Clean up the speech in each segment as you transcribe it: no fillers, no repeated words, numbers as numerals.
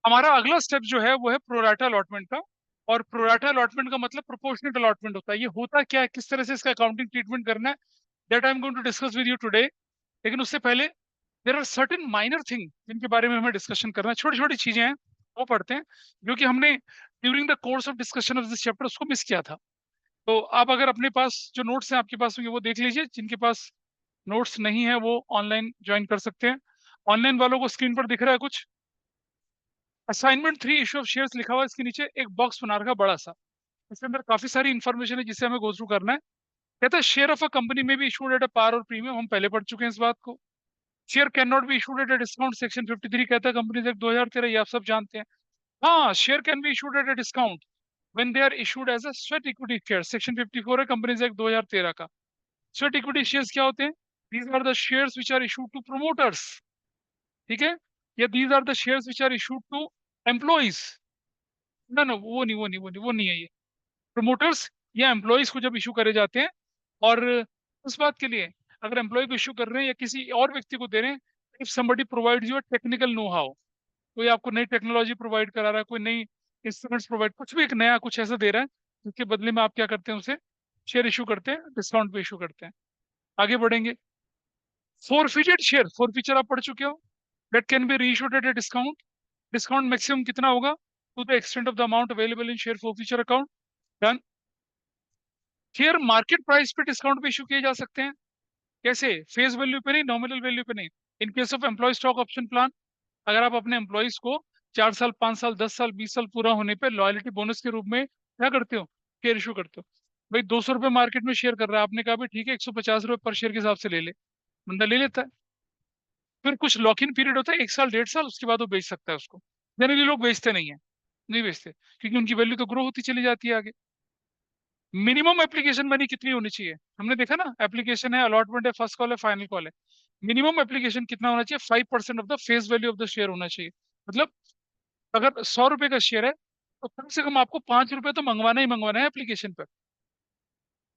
हमारा अगला स्टेप जो है वो है प्रोराटा अलॉटमेंट का। और प्रोराटा अलॉटमेंट का मतलब प्रोपोर्शनेट अलॉटमेंट होता है। ये होता क्या है, किस तरह से इसका अकाउंटिंग ट्रीटमेंट करना है, that I am going to discuss with you today. लेकिन उससे पहले there are certain minor thing जिनके बारे में हमें डिस्कशन करना है। छोटी छोटी चीजें हैं, वो पढ़ते हैं, जो कि हमने during the course of discussion of this chapter उसको मिस किया था। तो आप अगर अपने पास जो नोट्स हैं आपके पास होंगे वो देख लीजिए, जिनके पास नोट्स नहीं है वो ऑनलाइन ज्वाइन कर सकते हैं। ऑनलाइन वालों को स्क्रीन पर दिख रहा है कुछ असाइनमेंट 3 इशू ऑफ शेयर्स लिखा हुआ है, इसके नीचे एक बॉक्स बना रखा है बड़ा सा। इसके अंदर काफी सारी इंफॉर्मेशन है जिसे हमें गो थ्रू करना है। कहता है शेयर ऑफ अ कंपनी में भी इशूड एट अ पार और प्रीमियम, हम पहले पढ़ चुके हैं इस बात को। Share can not be issued at a discount, section 53 कहता है कंपनीज एक्ट 2013, ये आप सब जानते हैं। हाँ, share can be issued at a discount when they are issued as a sweat equity share, section 54 है कंपनीज एक्ट 2013 का। स्वेट इक्विटी शेयर्स क्या होते हैं? These are the shares which are issued to promoters, ठीक है, या these are the shares which are issued to employees. ना ना, वो नहीं है ये। प्रमोटर्स या एम्प्लॉयज को जब इशू करे जाते हैं, और उस बात के लिए अगर एम्प्लॉय को इशू कर रहे हैं या किसी और व्यक्ति को दे रहे हैं, if somebody provides you technical know how, कोई आपको नई टेक्नोलॉजी प्रोवाइड करा रहा है, कोई नई इंस्ट्रूमेंट्स प्रोवाइड, कुछ भी एक नया कुछ ऐसा दे रहा है जिसके बदले में आप क्या करते हैं, उसे शेयर इशू करते हैं, डिस्काउंट पे इशू करते हैं। आगे बढ़ेंगे। फोरफिटेड शेयर, फोरफीचर आप पढ़ चुके हो, that can be reissued at a discount. Discount maximum कितना होगा? To the extent of the amount available in share forfeiture account. Done. Share market price पे डिस्काउंट पे इशू किए जा सकते हैं। कैसे? फेस वैल्यू पे नहीं, नॉमिनल वैल्यू पे नहीं। In case of employ stock option plan, अगर आप अपने एम्प्लॉयज को 4 साल, 5 साल, 10 साल, 20 साल पूरा होने पे लॉयलिटी बोनस के रूप में क्या करते हो? शेयर इशू करते हो। भाई 200 रुपये मार्केट में शेयर कर रहा है, आपने कहा भाई ठीक है 150 रुपये पर शेयर के हिसाब से ले ले, बंदा ले लेता है। फिर कुछ लॉक इन पीरियड होता है, 1 साल, 1.5 साल, उसके बाद वो बेच सकता है उसको। जनरली लोग बेचते नहीं है, नहीं बेचते, क्योंकि उनकी वैल्यू तो ग्रो होती चली जाती है आगे। मिनिमम एप्लीकेशन मनी कितनी होनी चाहिए? हमने देखा ना, एप्लीकेशन है, अलॉटमेंट है, फर्स्ट कॉल है, फाइनल कॉल है। मिनिमम एप्लीकेशन कितना होना चाहिए? 5% of the face value of the share होना चाहिए। मतलब अगर 100 रुपए का शेयर है तो कम से कम आपको 5 रुपए तो मंगवाना ही मंगवाना है एप्लीकेशन पर।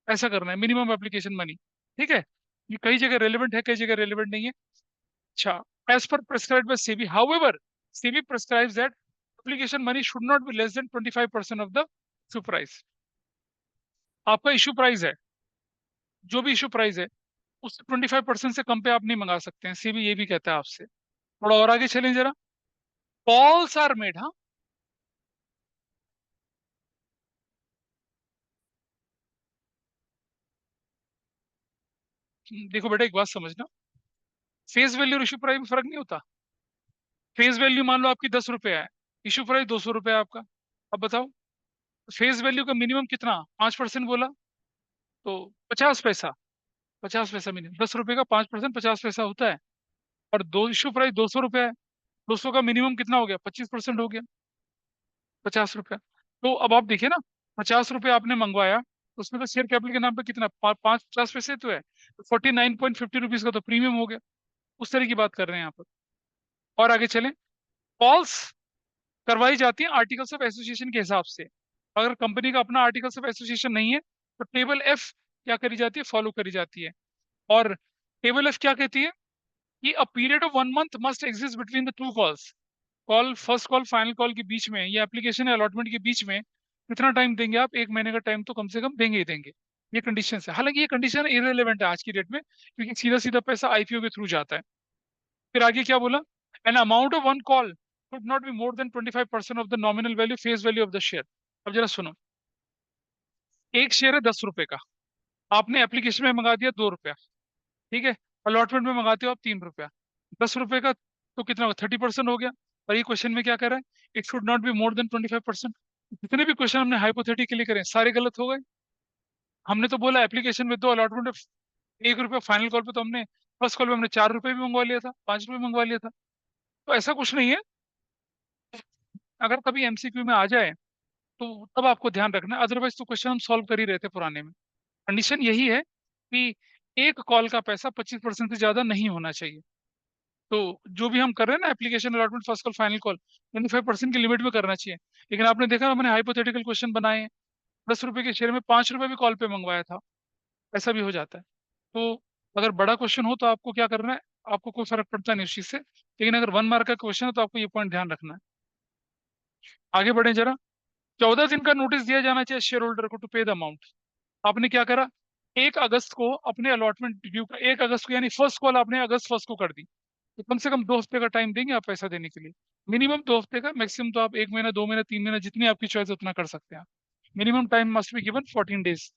ऐसा करना है, मिनिमम एप्लीकेशन मनी। ठीक है, ये कई जगह रेलिवेंट है, कई जगह रेलिवेंट नहीं है। अच्छा, एज पर prescribed by SEBI, however SEBI prescribes that application money should not be less than 25% of the issue price. आपका इशू प्राइस है, जो भी इशू प्राइस है, उससे 25% से कम पे आप नहीं मंगा सकते हैं, सीबी ये भी कहता है आपसे। थोड़ा और आगे चलें जरा। कॉल्स आर मेड, हाँ, देखो बेटा एक बात समझना, फेस वैल्यू और इशू प्राइस में फर्क नहीं होता। फेस वैल्यू मान लो आपकी 10 रुपए है, इशू प्राइस 200 रुपये है आपका। अब बताओ, फेस वैल्यू का मिनिमम कितना? 5% बोला, तो 50 पैसा। 50 पैसा मिनिमम, 10 रुपए का 5%, 50 पैसा होता है। और दो इशू प्राइस 200 रुपये है, 200 का मिनिमम कितना हो गया? 25% हो गया, 50 रुपया। तो अब आप देखिए ना, 50 रुपये आपने मंगवाया, तो उसमें तो शेयर कैपिटल के नाम पे कितना, 5 50 पैसे तो है, तो 49.50 रुपीज का तो प्रीमियम हो गया। उस तरह की बात कर रहे हैं यहाँ पर। और आगे चलें। कॉल्स करवाई जाती है आर्टिकल्स ऑफ एसोसिएशन के हिसाब से। अगर कंपनी का अपना आर्टिकल्स ऑफ एसोसिएशन नहीं है तो टेबल एफ क्या करी जाती है? फॉलो करी जाती है। और टेबल एफ क्या कहती है कि a period of 1 month must exist between the two calls. Call, first call final call के बीच में, या एप्लीकेशन अलॉटमेंट के बीच में कितना टाइम देंगे आप? 1 महीने का टाइम तो कम से कम देंगे ही देंगे। ये कंडीशन है, हालांकि ये कंडीशन इरेलीवेंट है आज की डेट में, क्योंकि सीधा सीधा पैसा आईपीओ के थ्रू जाता है। फिर आगे क्या बोला? An amount of one call should not be more than 25% of the nominal value face value of the share. अब जरा सुनो, एक शेयर है 10 रुपए का, आपने एप्लीकेशन में मंगा दिया 2 रुपया, ठीक है, अलॉटमेंट में मंगाते हो आप 3 रुपया, 10 रुपए का तो कितना होगा? 30% हो गया। और ये क्वेश्चन में क्या कर रहा है? It should not be more than 25%। जितने भी क्वेश्चन हमने हाइपोथेटिकली करे सारे गलत हो गए। हमने तो बोला एप्लीकेशन में दो, अलॉटमेंट में 1 रुपया, फाइनल कॉल पे तो हमने, फर्स्ट कॉल पे हमने 4 रुपये भी मंगवा लिया था, 5 रुपये मंगवा लिया था। तो ऐसा कुछ नहीं है। अगर कभी एमसीक्यू में आ जाए तो तब आपको ध्यान रखना है, अदरवाइज तो क्वेश्चन हम सॉल्व कर ही रहे थे पुराने में। कंडीशन यही है कि एक कॉल का पैसा 25% से ज्यादा नहीं होना चाहिए। तो जो भी हम कर रहे हैं ना, application allotment, first call, final call, 25% की लिमिट में करना चाहिए। लेकिन आपने देखा ना, मैंने हाइपोथेटिकल क्वेश्चन बनाए हैं, 10 रुपए के शेयर में 5 रुपए भी कॉल पे मंगवाया था, ऐसा भी हो जाता है। तो अगर बड़ा क्वेश्चन हो तो आपको क्या करना है, आपको कोई फर्क पड़ता नहीं उस चीज से। लेकिन अगर 1 मार्क का क्वेश्चन है तो आपको ये पॉइंट ध्यान रखना है। आगे बढ़े जरा। 14 दिन का नोटिस दिया जाना चाहिए शेयर होल्डर को टू पे द अमाउंट। आपने क्या करा, 1 अगस्त को अपने अलॉटमेंट ड्यू का, 1 अगस्त को यानी फर्स्ट कॉल आपने अगस्त फर्स्ट को कर दी, तो कम से कम 2 हफ्ते का टाइम देंगे आप पैसा देने के लिए। मिनिमम 2 हफ्ते का, मैक्सिमम तो आप 1 महीना, 2 महीना, 3 महीना, जितनी आपकी चॉइस है उतना कर सकते हैं आप। Minimum time must be given 14 days।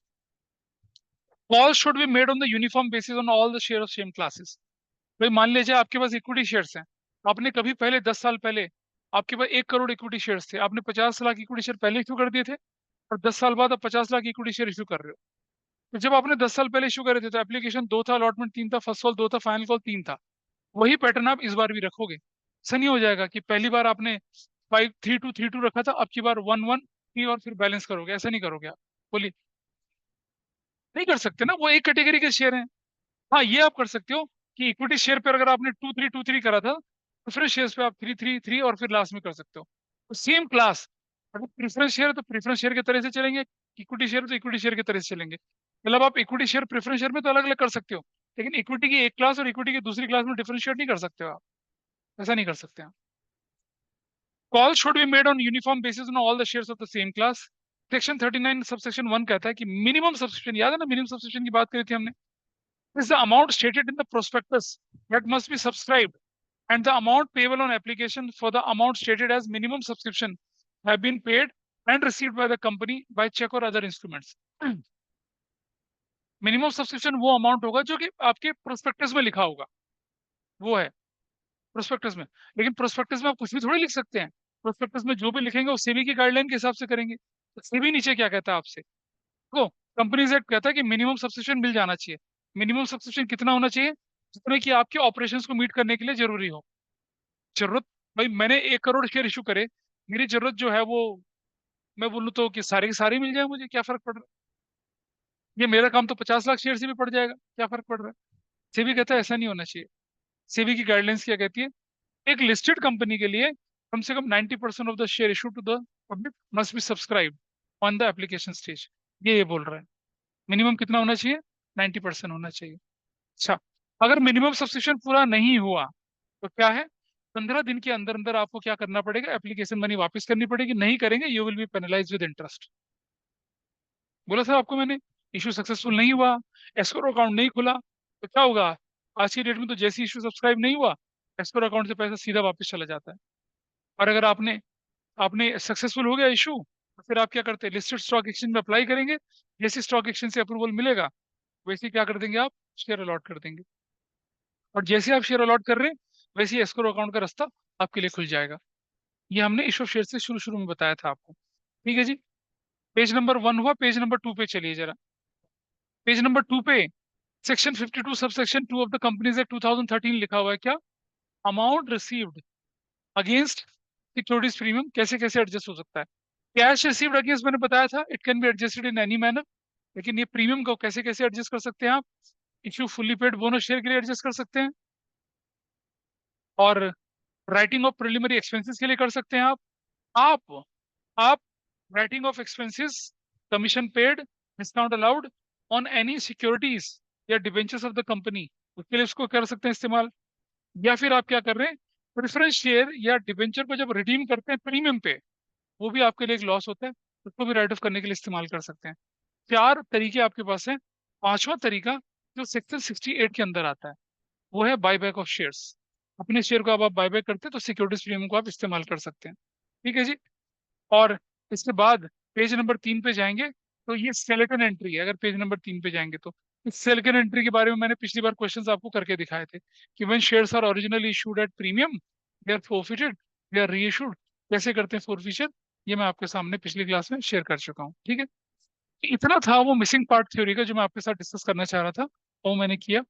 Call should be made on the uniform basis on all the share of same classes. भाई मान लीजिए आपके पास इक्विटी शेयर्स हैं, आपने कभी पहले 10 साल पहले आपके पास 1 करोड़ इक्विटी शेयर्स थे, आपने 50 लाख इक्विटी शेयर पहले इशू कर दिए थे, और 10 साल बाद आप 50 लाख इक्विटी शेयर इशू कर रहे हो। तो जब आपने 10 साल पहले इशू करे थे तो एप्लीकेशन 2 था, अलॉटमेंट 3 था, फर्स्ट कॉल 2 था, फाइनल कॉल 3 था। वही पैटर्न आप इस बार भी रखोगे। ऐसा नहीं हो जाएगा कि पहली बार आपने 5 3 2 3 2 रखा था, अब की बार 1 1 3 और फिर बैलेंस करोगे, ऐसा नहीं करोगे आप। बोलिए। नहीं कर सकते ना, वो एक कैटेगरी के शेयर हैं। हाँ, ये आप कर सकते हो कि इक्विटी शेयर पर अगर आपने 2 3 2 3 करा था, प्रेफरेंस शेयर पे आप 3 3 3 और फिर लास्ट में कर सकते हो। तो सेम क्लास, अगर प्रेफरेंस शेयर है तो प्रेफरेंस शेयर की तरह से चलेंगे, इक्विटी शेयर तो इक्विटी शेयर की तरह से चलेंगे। मतलब आप इक्विटी शेयर प्रेफरेंस शेयर में तो अलग अलग कर सकते हो, लेकिन इक्विटी की एक क्लास और इक्विटी की दूसरी क्लास में डिफरेंशिएट नहीं कर सकते हो आप। ऐसा नहीं कर सकते आप। Call should be made on uniform basis on all the shares of the same class. Section 39 subsection 1 कहता है कि मिनिमम सब्सक्रिप्शन, याद है ना, मिनिमम सब्सक्रिप्शन की बात करी थी हमने, is the amount stated in the prospectus that must be subscribed, and the amount payable on application for the amount stated as minimum subscription have been paid and received by the company by check or other instruments। Minimum subscription वो amount होगा जो कि आपके prospectus में लिखा होगा, वो है प्रोस्पेक्टस में। लेकिन प्रोस्पेक्टस में आप कुछ भी थोड़ी लिख सकते हैं। प्रोस्पेक्टस में जो भी लिखेंगे वो सेबी की गाइडलाइन के हिसाब से करेंगे। तो सेबी नीचे क्या कहता है आपसे, देखो, कंपनीज एक्ट कहता है कि मिनिमम सब्सक्रिप्शन मिल जाना चाहिए। मिनिमम सब्सक्रिप्शन कितना होना चाहिए, जितना कि आपके ऑपरेशंस को मीट करने के लिए जरूरी हो। जरूरत, भाई मैंने 1 करोड़ शेयर इशू करे, मेरी जरूरत जो है वो, मैं बोलूँ तो कि सारे के सारे मिल जाए, मुझे क्या फर्क पड़ रहा है, ये मेरा काम तो 50 लाख शेयर से भी पड़ जाएगा, क्या फर्क पड़ रहा है। सेबी कहता है ऐसा नहीं होना चाहिए। सेबी की गाइडलाइंस क्या कहती है, एक लिस्टेड कंपनी के लिए कम से कम 90% of the share issue to the public must be subscribe on the application stage. ये बोल रहा है। मिनिमम कितना होना चाहिए, 90% होना चाहिए। अच्छा, अगर मिनिमम सब्सक्रिप्शन पूरा नहीं हुआ तो क्या है, 15 दिन के अंदर अंदर आपको क्या करना पड़ेगा, एप्लीकेशन मनी वापस करनी पड़ेगी। नहीं करेंगे you will be penalise with interest. बोला था आपको मैंने, इशू सक्सेसफुल नहीं हुआ, एस्क्रो अकाउंट नहीं खुला, तो क्या होगा। आज की डेट में तो जैसे इशू सब्सक्राइब नहीं हुआ, एस्क्रो अकाउंट से पैसा सीधा वापस चला जाता है। और अगर आपने आपने सक्सेसफुल हो गया इशू, तो फिर आप क्या करते हैं, लिस्टेड स्टॉक एक्सचेंज में अप्लाई करेंगे। जैसे स्टॉक एक्सचेंज से अप्रूवल मिलेगा, वैसे ही क्या कर देंगे, आप शेयर अलॉट कर देंगे। और जैसे आप शेयर अलॉट कर रहे हैं, वैसे ही एस्क्रो अकाउंट का रास्ता आपके लिए खुल जाएगा। ये हमने इशू ऑफ शेयर से शुरू शुरू में बताया था आपको। ठीक है जी। पेज नंबर 1 हुआ, पेज नंबर 2 पे चलिए जरा। पेज नंबर 2 पे section 52 sub section 2 of the companies act 2013 लिखा हुआ है क्या, amount received against securities premium कैसे कैसे एडजस्ट हो सकता है। कैश रिसीव्ड अगेंस्ट मैंने बताया था, it can be adjusted in any manner. लेकिन ये प्रीमियम को कैसे कैसे एडजस्ट कर सकते हैं आप, issue fully paid bonus share के लिए एडजस्ट कर सकते हैं, और राइटिंग ऑफ प्रिलिमिनरी एक्सपेंसेस के लिए कर सकते हैं आप writing of expenses, commission paid, discount allowed on any securities या डिबेंचर्स ऑफ द कंपनी, उसके लिए उसको कर सकते हैं इस्तेमाल। या फिर आप क्या कर रहे हैं, प्रेफरेंस शेयर या डिबेंचर को जब रिडीम करते हैं प्रीमियम पे, वो भी आपके लिए एक लॉस होता है, उसको भी राइट ऑफ करने के लिए इस्तेमाल कर सकते हैं। 4 तरीके आपके पास हैं। पांचवा तरीका जो सेक्शन 68 के अंदर आता है, वो है बायबैक ऑफ शेयर्स। अपने शेयर को अब आप बायबैक करते हैं तो सिक्योरिटीज प्रीमियम को आप इस्तेमाल कर सकते हैं। ठीक है जी। और इसके बाद पेज नंबर 3 पे जाएंगे, तो ये स्केलेटन एंट्री है। अगर पेज नंबर 3 पे जाएंगे तो इस स्केलेटन एंट्री के बारे में मैंने पिछली बार क्वेश्चंस आपको करके दिखाए थे कि when shares are originally issued at premium, they are forfeited, they are reissued, कैसे करते हैं फोरफिचर, ये मैं आपके सामने पिछली क्लास में शेयर कर चुका हूँ। ठीक है। इतना था वो मिसिंग पार्ट थ्योरी का जो मैं आपके साथ डिस्कस करना चाह रहा था, वो मैंने किया।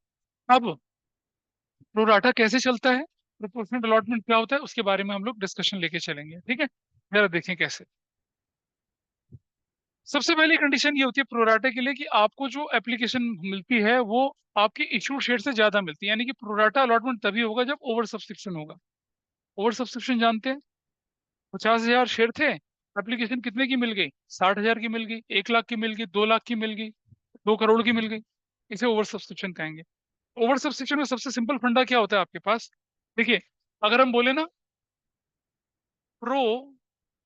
अब प्रोराटा कैसे चलता है, प्रोपोर्शनल अलॉटमेंट क्या होता है, उसके बारे में हम लोग डिस्कशन लेके चलेंगे। ठीक है, जरा देखें कैसे। सबसे पहली कंडीशन ये होती है प्रोराटा के लिए कि आपको जो एप्लीकेशन मिलती है वो आपकी इशूड शेयर से ज्यादा मिलती है, यानी कि प्रोराटा अलॉटमेंट तभी होगा जब ओवर सब्सक्रिप्शन होगा। ओवर सब्सक्रिप्शन जानते हैं, 50,000 शेयर थे, एप्लीकेशन कितने की मिल गई, 60,000 की मिल गई, 1 लाख की मिल गई, 2 लाख की मिल गई, 2 करोड़ की मिल गई, इसे ओवर सब्सक्रिप्शन कहेंगे। ओवर सब्सक्रिप्शन में सबसे सिंपल फंडा क्या होता है आपके पास, देखिए, अगर हम बोले ना, प्रो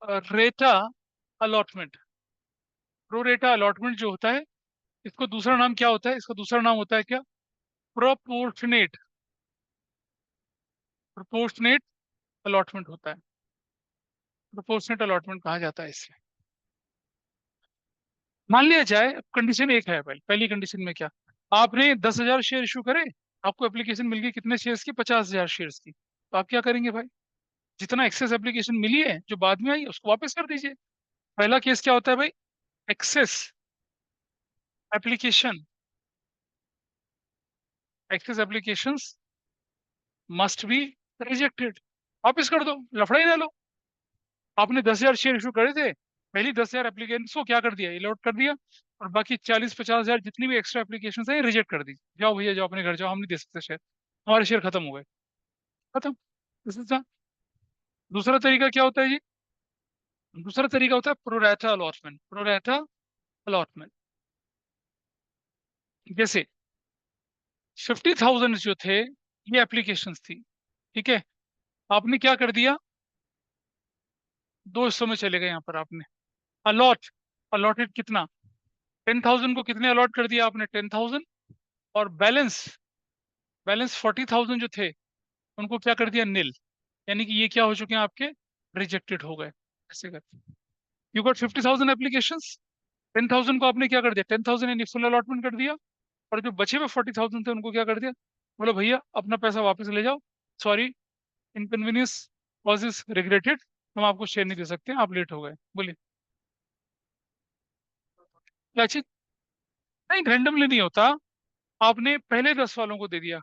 रेटा अलॉटमेंट, प्रो रेटा अलॉटमेंट जो होता है, इसको दूसरा नाम क्या होता है? इसका दूसरा नाम होता है क्या? प्रोपोर्शनेट, प्रोपोर्शनेट अलॉटमेंट होता है, प्रोपोर्शनेट अलॉटमेंट कहा जाता है इसे। मान लिया जाए, कंडीशन एक है, पहली कंडीशन में क्या, आपने 10,000 शेयर इशू करे, आपको एप्लीकेशन मिल गई कितने शेयर्स की? 50,000 शेयर्स की, तो आप क्या करेंगे भाई? जितना एक्सेस एप्लीकेशन मिली है जो बाद में आई उसको वापस कर दीजिए। पहला केस क्या होता है भाई? Excess application, excess applications must be rejected, वापस कर दो, लफड़ा ही ना लो। आपने 10,000 शेयर इशू करे थे, पहली 10,000 एप्लीकेशन को क्या कर दिया? अलॉट कर दिया, और बाकी 40-50,000 जितनी भी एक्स्ट्रा एप्लीकेशन है रिजेक्ट कर दी। जाओ भैया जाओ अपने घर जाओ, हम नहीं दे सकते शेयर, हमारे शेयर खत्म हो गए, खत्म। दिस इज द दूसरा तरीका क्या होता है जी? दूसरा तरीका होता है प्रोरेटा अलॉटमेंट, प्रोरेटा अलॉटमेंट। जैसे 50,000 जो थे ये एप्लीकेशन थी, ठीक है, आपने क्या कर दिया? दो हिस्सों में चले गए यहाँ पर आपने। अलॉट, अलॉटेड कितना? 10,000 को कितने अलॉट कर दिया आपने? 10,000। और बैलेंस, बैलेंस 40,000 जो थे उनको क्या कर दिया? नील। यानी कि ये क्या हो चुके हैं आपके? रिजेक्टेड हो गए। ऐसे कर, यू गॉट 50,000 एप्लीकेशन, 10,000 को आपने क्या कर दिया? 10,000 यानी फुल अलॉटमेंट कर दिया, और जो बचे हुए 40,000 थे उनको क्या कर दिया? बोलो भैया अपना पैसा वापस ले जाओ, सॉरी, इनकन्वीनियंस कॉजेस रिग्रेटेड, हम आपको शेयर नहीं दे सकते, आप लेट हो गए। बोलिए क्या चीज? नहीं, रैंडमली नहीं होता, आपने पहले 10 वालों को दे दिया,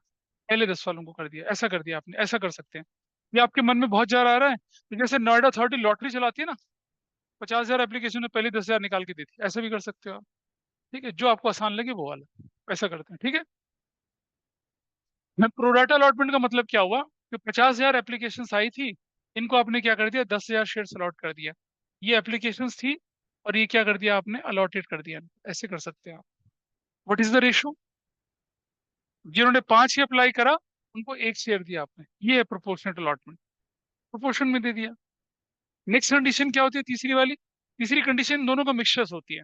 पहले 10 वालों को कर दिया, ऐसा कर दिया आपने, ऐसा कर सकते हैं। ये आपके मन में बहुत ज़्यादा आ रहा है, तो जैसे नोएडा अथॉरिटी लॉटरी चलाती है ना, 50,000 एप्लीकेशन में पहले 10,000 निकाल के देती है, ऐसा भी कर सकते हो आप। ठीक है, जो आपको आसान लगे वो वाला ऐसा करते हैं, ठीक है। मैं प्रोडाटा अलॉटमेंट का मतलब क्या हुआ कि 50,000 एप्लीकेशन आई थी, इनको आपने क्या कर दिया? 10,000 शेयर अलॉट कर दिया, ये एप्लीकेशन थी, और ये क्या कर दिया आपने? अलॉटेड कर दिया, ऐसे कर सकते हैं आप। What is the ratio? जिन्होंने 5 ही अप्लाई करा उनको एक शेयर दिया आपने, ये है प्रोपोर्शनल अलॉटमेंट, प्रोपोर्शन में दे दिया। नेक्स्ट कंडीशन क्या होती है? तीसरी वाली, तीसरी कंडीशन दोनों का मिक्सचर्स होती है,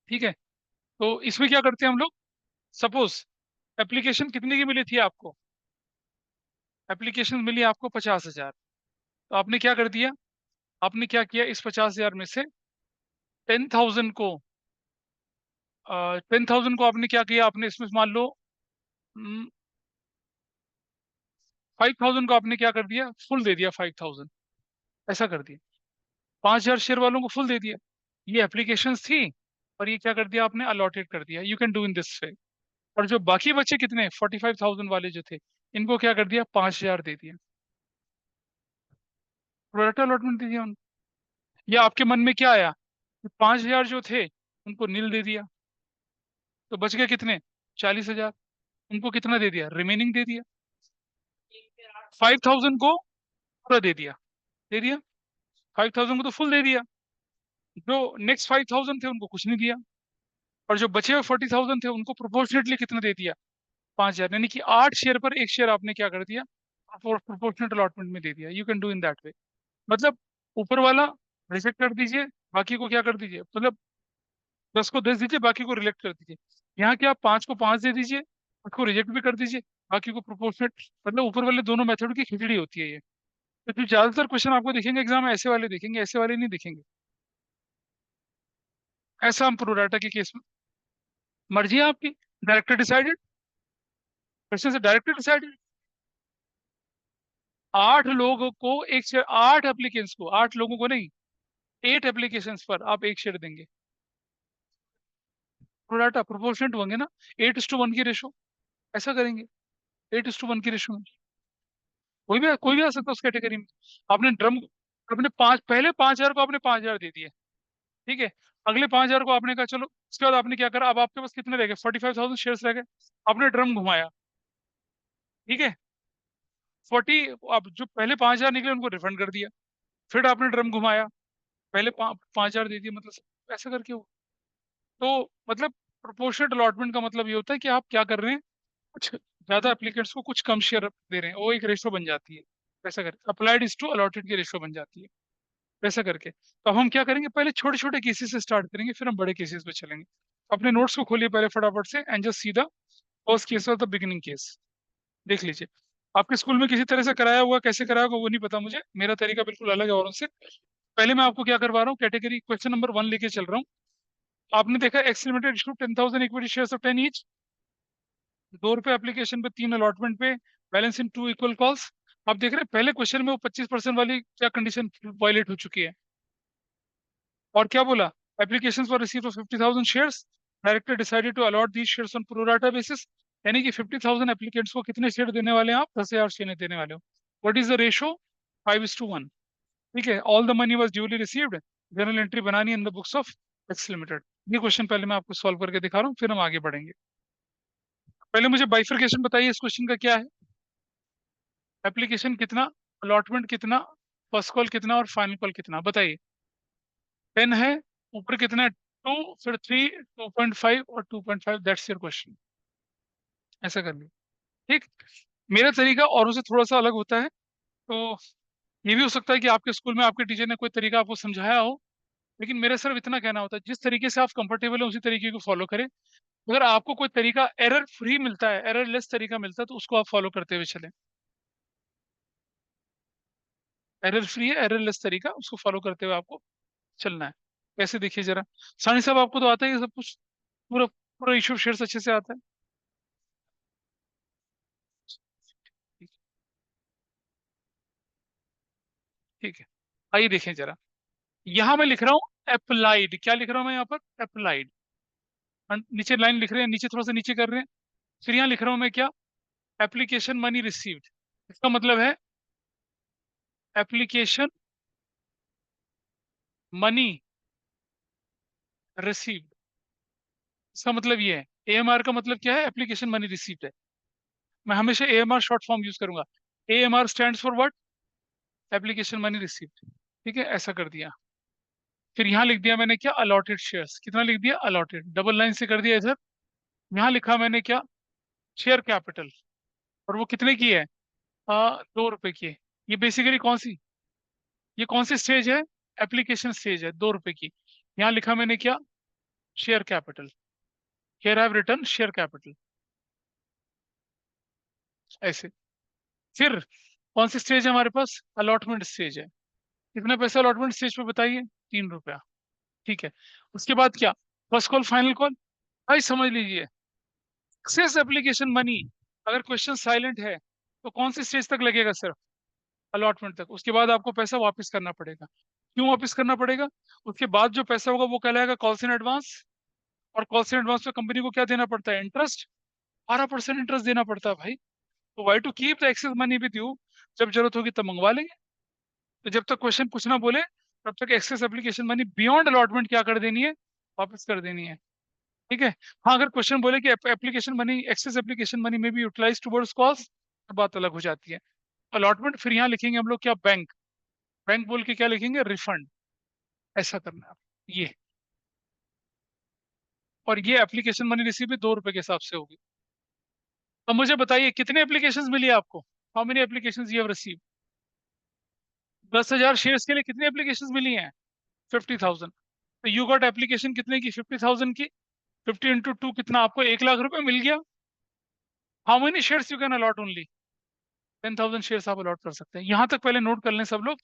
ठीक है। तो इसमें क्या करते हैं हम लोग? सपोज एप्लीकेशन कितने की मिली थी आपको? एप्लीकेशन मिली आपको 50,000, तो आपने क्या कर दिया? आपने क्या किया? इस 50,000 में से 10,000 को, 10,000 को आपने क्या किया? आपने इसमें मान लो 5,000 को आपने क्या कर दिया? फुल दे दिया 5,000, ऐसा कर दिया। 5,000 शेयर वालों को फुल दे दिया, ये एप्लीकेशन थी, और ये क्या कर दिया आपने? अलॉटेड कर दिया। You can do in this way. और जो बाकी बचे कितने? 45,000 वाले जो थे, इनको क्या कर दिया? 5,000 दे दिया, प्रोडक्ट अलॉटमेंट दे दिया उनको। या आपके मन में क्या आया कि 5,000 जो थे उनको नील दे दिया, तो बच गए कितने? 40,000, उनको कितना दे दिया? रिमेनिंग दे दिया। 5,000 को पूरा दे दिया, दे दिया, 5,000 को तो फुल दे दिया, जो नेक्स्ट 5,000 थे उनको कुछ नहीं दिया, और जो बचे हुए 40,000 थे उनको प्रोपोर्शनेटली कितना दे दिया? 5,000, यानी कि 8 शेयर पर एक शेयर आपने क्या कर दिया? प्रोपोर्शनल अलॉटमेंट में दे दिया। You can do in that way. मतलब ऊपर वाला रिजेक्ट कर दीजिए, बाकी को क्या कर दीजिए? मतलब 10 को 10 दीजिए, बाकी को रिजेक्ट कर दीजिए। यहाँ क्या, 5 को 5 दे दीजिए, उसको रिजेक्ट भी कर दीजिए, बाकी को प्रोपोर्शनेट। मतलब ऊपर वाले दोनों मेथड की खिचड़ी होती है ये। तो जो ज्यादातर क्वेश्चन आपको दिखेंगे एग्जाम में, ऐसे वाले दिखेंगे, ऐसे वाले नहीं दिखेंगे। ऐसा हम प्रोडाटा के केस में, मर्जी है आपकी, डायरेक्टर डिसाइडेड, क्वेश्चन से डायरेक्टर डिसाइडेड। 8 लोगों को एक शेयर, 8 एप्लीकेंट्स को, 8 लोगों को नहीं, 8 एप्लीकेशन पर आप एक शेयर देंगे। प्रोडाटा प्रोपोर्शनेट होंगे ना, 8:1 की रेशो, ऐसा करेंगे, 8:1 की रेशो में। कोई भी आ सकता है उस कैटेगरी में। आपने ड्रम, आपने पांच, पहले 5,000 को आपने 5,000 दे दिए, ठीक है। अगले 5,000 को आपने कहा चलो, उसके बाद आपने क्या करा? अब आपके पास कितने रह गए? 45,000 शेयर्स रह गए, आपने ड्रम घुमाया, ठीक है। अब जो पहले 5,000 निकले उनको रिफंड कर दिया, फिर आपने ड्रम घुमाया, पहले 5,000 दे दिए, मतलब ऐसा करके हो। तो मतलब प्रोपोर्शनल अलॉटमेंट का मतलब ये होता है कि आप क्या कर रहे हैं, कुछ ज्यादा एप्लीकेंट्स को कुछ कम शेयर दे रहे हैं, वो एक रेशो बन जाती है। वैसा कर, अप्लाइड इज टू अलॉटेड की रेशो बन जाती है। वैसा करके। तो अब हम क्या करेंगे, पहले छोटे छोटे केसेस से स्टार्ट करेंगे, फिर हम बड़े केसेस पे चलेंगे। अपने नोट्स को खोलिए पहले फटाफट से, and just see the first case और द बिगिनिंग केस। देख लीजिए। आपके स्कूल में किसी तरह से कराया हुआ, कैसे कराया होगा वो नहीं पता मुझे, मेरा तरीका बिल्कुल अलग है औरों से। पहले मैं आपको क्या करवा रहा हूँ, कैटेगरी क्वेश्चन नंबर 1 लेके चल रहा हूँ। आपने देखा x limited issue 10,000 equity shares of 10 each, ₹2 application पे, 3 अलॉटमेंट पे, बैलेंस इन 2 इक्वल कॉल्स। आप देख रहे हैं पहले क्वेश्चन में वो 25% वाली क्या कंडीशन वायलेट हो चुकी है। और क्या बोला, application for receive of 50,000 shares, director decided to allot these shares on pro rata basis. यानी कि 50,000 एप्लीकेंट्स को कितने शेयर देने वाले हैं आप, 10,000 शेयर देने वाले हो। What is the ratio, 5:1। ठीक है, all the money was duly received, journal entry बनानी in the books of X limited. ये क्वेश्चन पहले मैं आपको सॉल्व करके दिखा रहा हूँ, फिर हम आगे बढ़ेंगे। पहले मुझे बाइफरकेशन बताइए इस क्वेश्चन का क्या है। एप्लीकेशन कितना, अलॉटमेंट कितना, फर्स्ट कॉल कितना और फाइनल कॉल कितना, बताइए। 10 है, ऊपर कितना है, 2, फिर 3, 2.5 और 2.5, दैट्स योर क्वेश्चन। ऐसा कर लीजिए। ठीक। मेरा तरीका औरों से थोड़ा सा अलग होता है, तो ये भी हो सकता है कि आपके स्कूल में आपके टीचर ने कोई तरीका आपको समझाया हो, लेकिन मेरा सिर्फ इतना कहना होता है, जिस तरीके से आप कंफर्टेबल हो उसी तरीके को फॉलो करें। अगर आपको कोई तरीका एरर फ्री मिलता है, एरर लेस तरीका मिलता है, तो उसको आप फॉलो करते हुए चलें। एरर फ्री है, एरर लेस तरीका, उसको फॉलो करते हुए आपको चलना है। कैसे, देखिए जरा। सानी साहब आपको तो आता ही है सब कुछ, पूरा पूरा इशू शेयर्स अच्छे से आता है। ठीक ठीक है, आइए देखें जरा। यहाँ मैं लिख रहा हूँ अप्लाइड, क्या लिख रहा हूँ मैं यहाँ पर, अप्लाइड। नीचे लाइन लिख रहे हैं, नीचे थोड़ा सा नीचे कर रहे हैं। फिर यहाँ लिख रहा हूँ मैं क्या, एप्लीकेशन मनी रिसीव्ड। इसका मतलब है एप्लीकेशन मनी रिसीव्ड। इसका मतलब ये है, एएमआर का मतलब क्या है, एप्लीकेशन मनी रिसीव्ड है। मैं हमेशा एएमआर शॉर्ट फॉर्म यूज करूंगा। AMR stands for what, application money received. ठीक है, ऐसा कर दिया। फिर यहाँ लिख दिया मैंने क्या, अलॉटेड शेयर्स, कितना लिख दिया, अलॉटेड, डबल लाइन से कर दिया इधर। यहाँ लिखा मैंने क्या, शेयर कैपिटल, और वो कितने की है, ₹2 की है। ये बेसिकली कौन सी, ये कौन सी स्टेज है, एप्लीकेशन स्टेज है, ₹2 की। यहाँ लिखा मैंने क्या, share capital. Here I have written share capital, ऐसे। फिर कौन सी स्टेज है हमारे पास, अलॉटमेंट स्टेज है। कितना पैसा अलॉटमेंट स्टेज पे बताइए, ₹3। ठीक है। उसके बाद क्या, फर्स्ट कॉल फाइनल कॉल। भाई समझ लीजिए, एक्सेस एप्लीकेशन मनी, अगर क्वेश्चन साइलेंट है तो कौन सी स्टेज तक लगेगा, सिर्फ अलॉटमेंट तक। उसके बाद आपको पैसा वापस करना पड़ेगा। क्यों वापस करना पड़ेगा, उसके बाद जो पैसा होगा वो कहलाएगा कॉल्स इन एडवांस। और कॉल्स इन एडवांस पे कंपनी को क्या देना पड़ता है, इंटरेस्ट। 12% इंटरेस्ट देना पड़ता है भाई। तो why to keep the excess money with you, जब जरूरत होगी तब मंगवा लेंगे। तो जब तक क्वेश्चन कुछ ना बोले, तब तक excess application money beyond allotment क्या कर देनी है, वापस कर देनी है। ठीक है। हाँ, अगर क्वेश्चन बोले कि application money, excess application money में भी यूटिलाइज टुवर्ड्स कॉस्ट, तो बात अलग हो जाती है। अलॉटमेंट फिर यहाँ लिखेंगे हम लोग क्या, बैंक। बैंक बोल के क्या लिखेंगे, रिफंड। ऐसा करना है आप। ये, और ये एप्लीकेशन मनी रिसीव भी ₹2 के हिसाब से होगी। तो मुझे बताइए कितने एप्लीकेशन मिली आपको, how many application you have receive. 10,000 shares के लिए कितनी एप्लीकेशन मिली हैं, 50,000। तो यू गॉट एप्लीकेशन कितने की, 50,000 की। 50 × 2 कितना, आपको ₹1,00,000 मिल गया। How many shares you can allot only, 10,000 shares आप अलॉट कर सकते हैं। यहाँ तक पहले नोट कर लें सब लोग,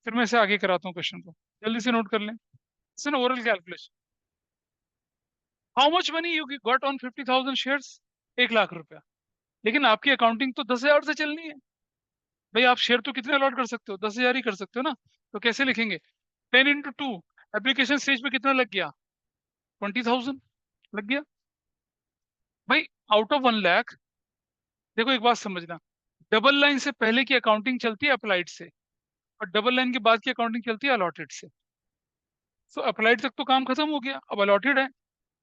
फिर मैं इसे आगे कराता हूँ क्वेश्चन को। जल्दी से नोट कर लें। It's an oral calculation. How much money you got on 50,000 shares, ₹1,00,000। लेकिन आपकी अकाउंटिंग तो 10,000 से चलनी है। भाई आप शेयर तो कितने अलॉट कर सकते हो, 10,000 ही कर सकते हो ना। तो कैसे लिखेंगे, 10 × 2, एप्लीकेशन स्टेज पे कितना लग गया, 20,000 लग गया। भाई आउट ऑफ 1,00,000, देखो एक बात समझना, डबल लाइन से पहले की अकाउंटिंग चलती है अप्लाइड से, और डबल लाइन के बाद की अकाउंटिंग चलती है अलॉटेड से। सो अप्लाइड तक तो काम खत्म हो गया, अब अलॉटेड है।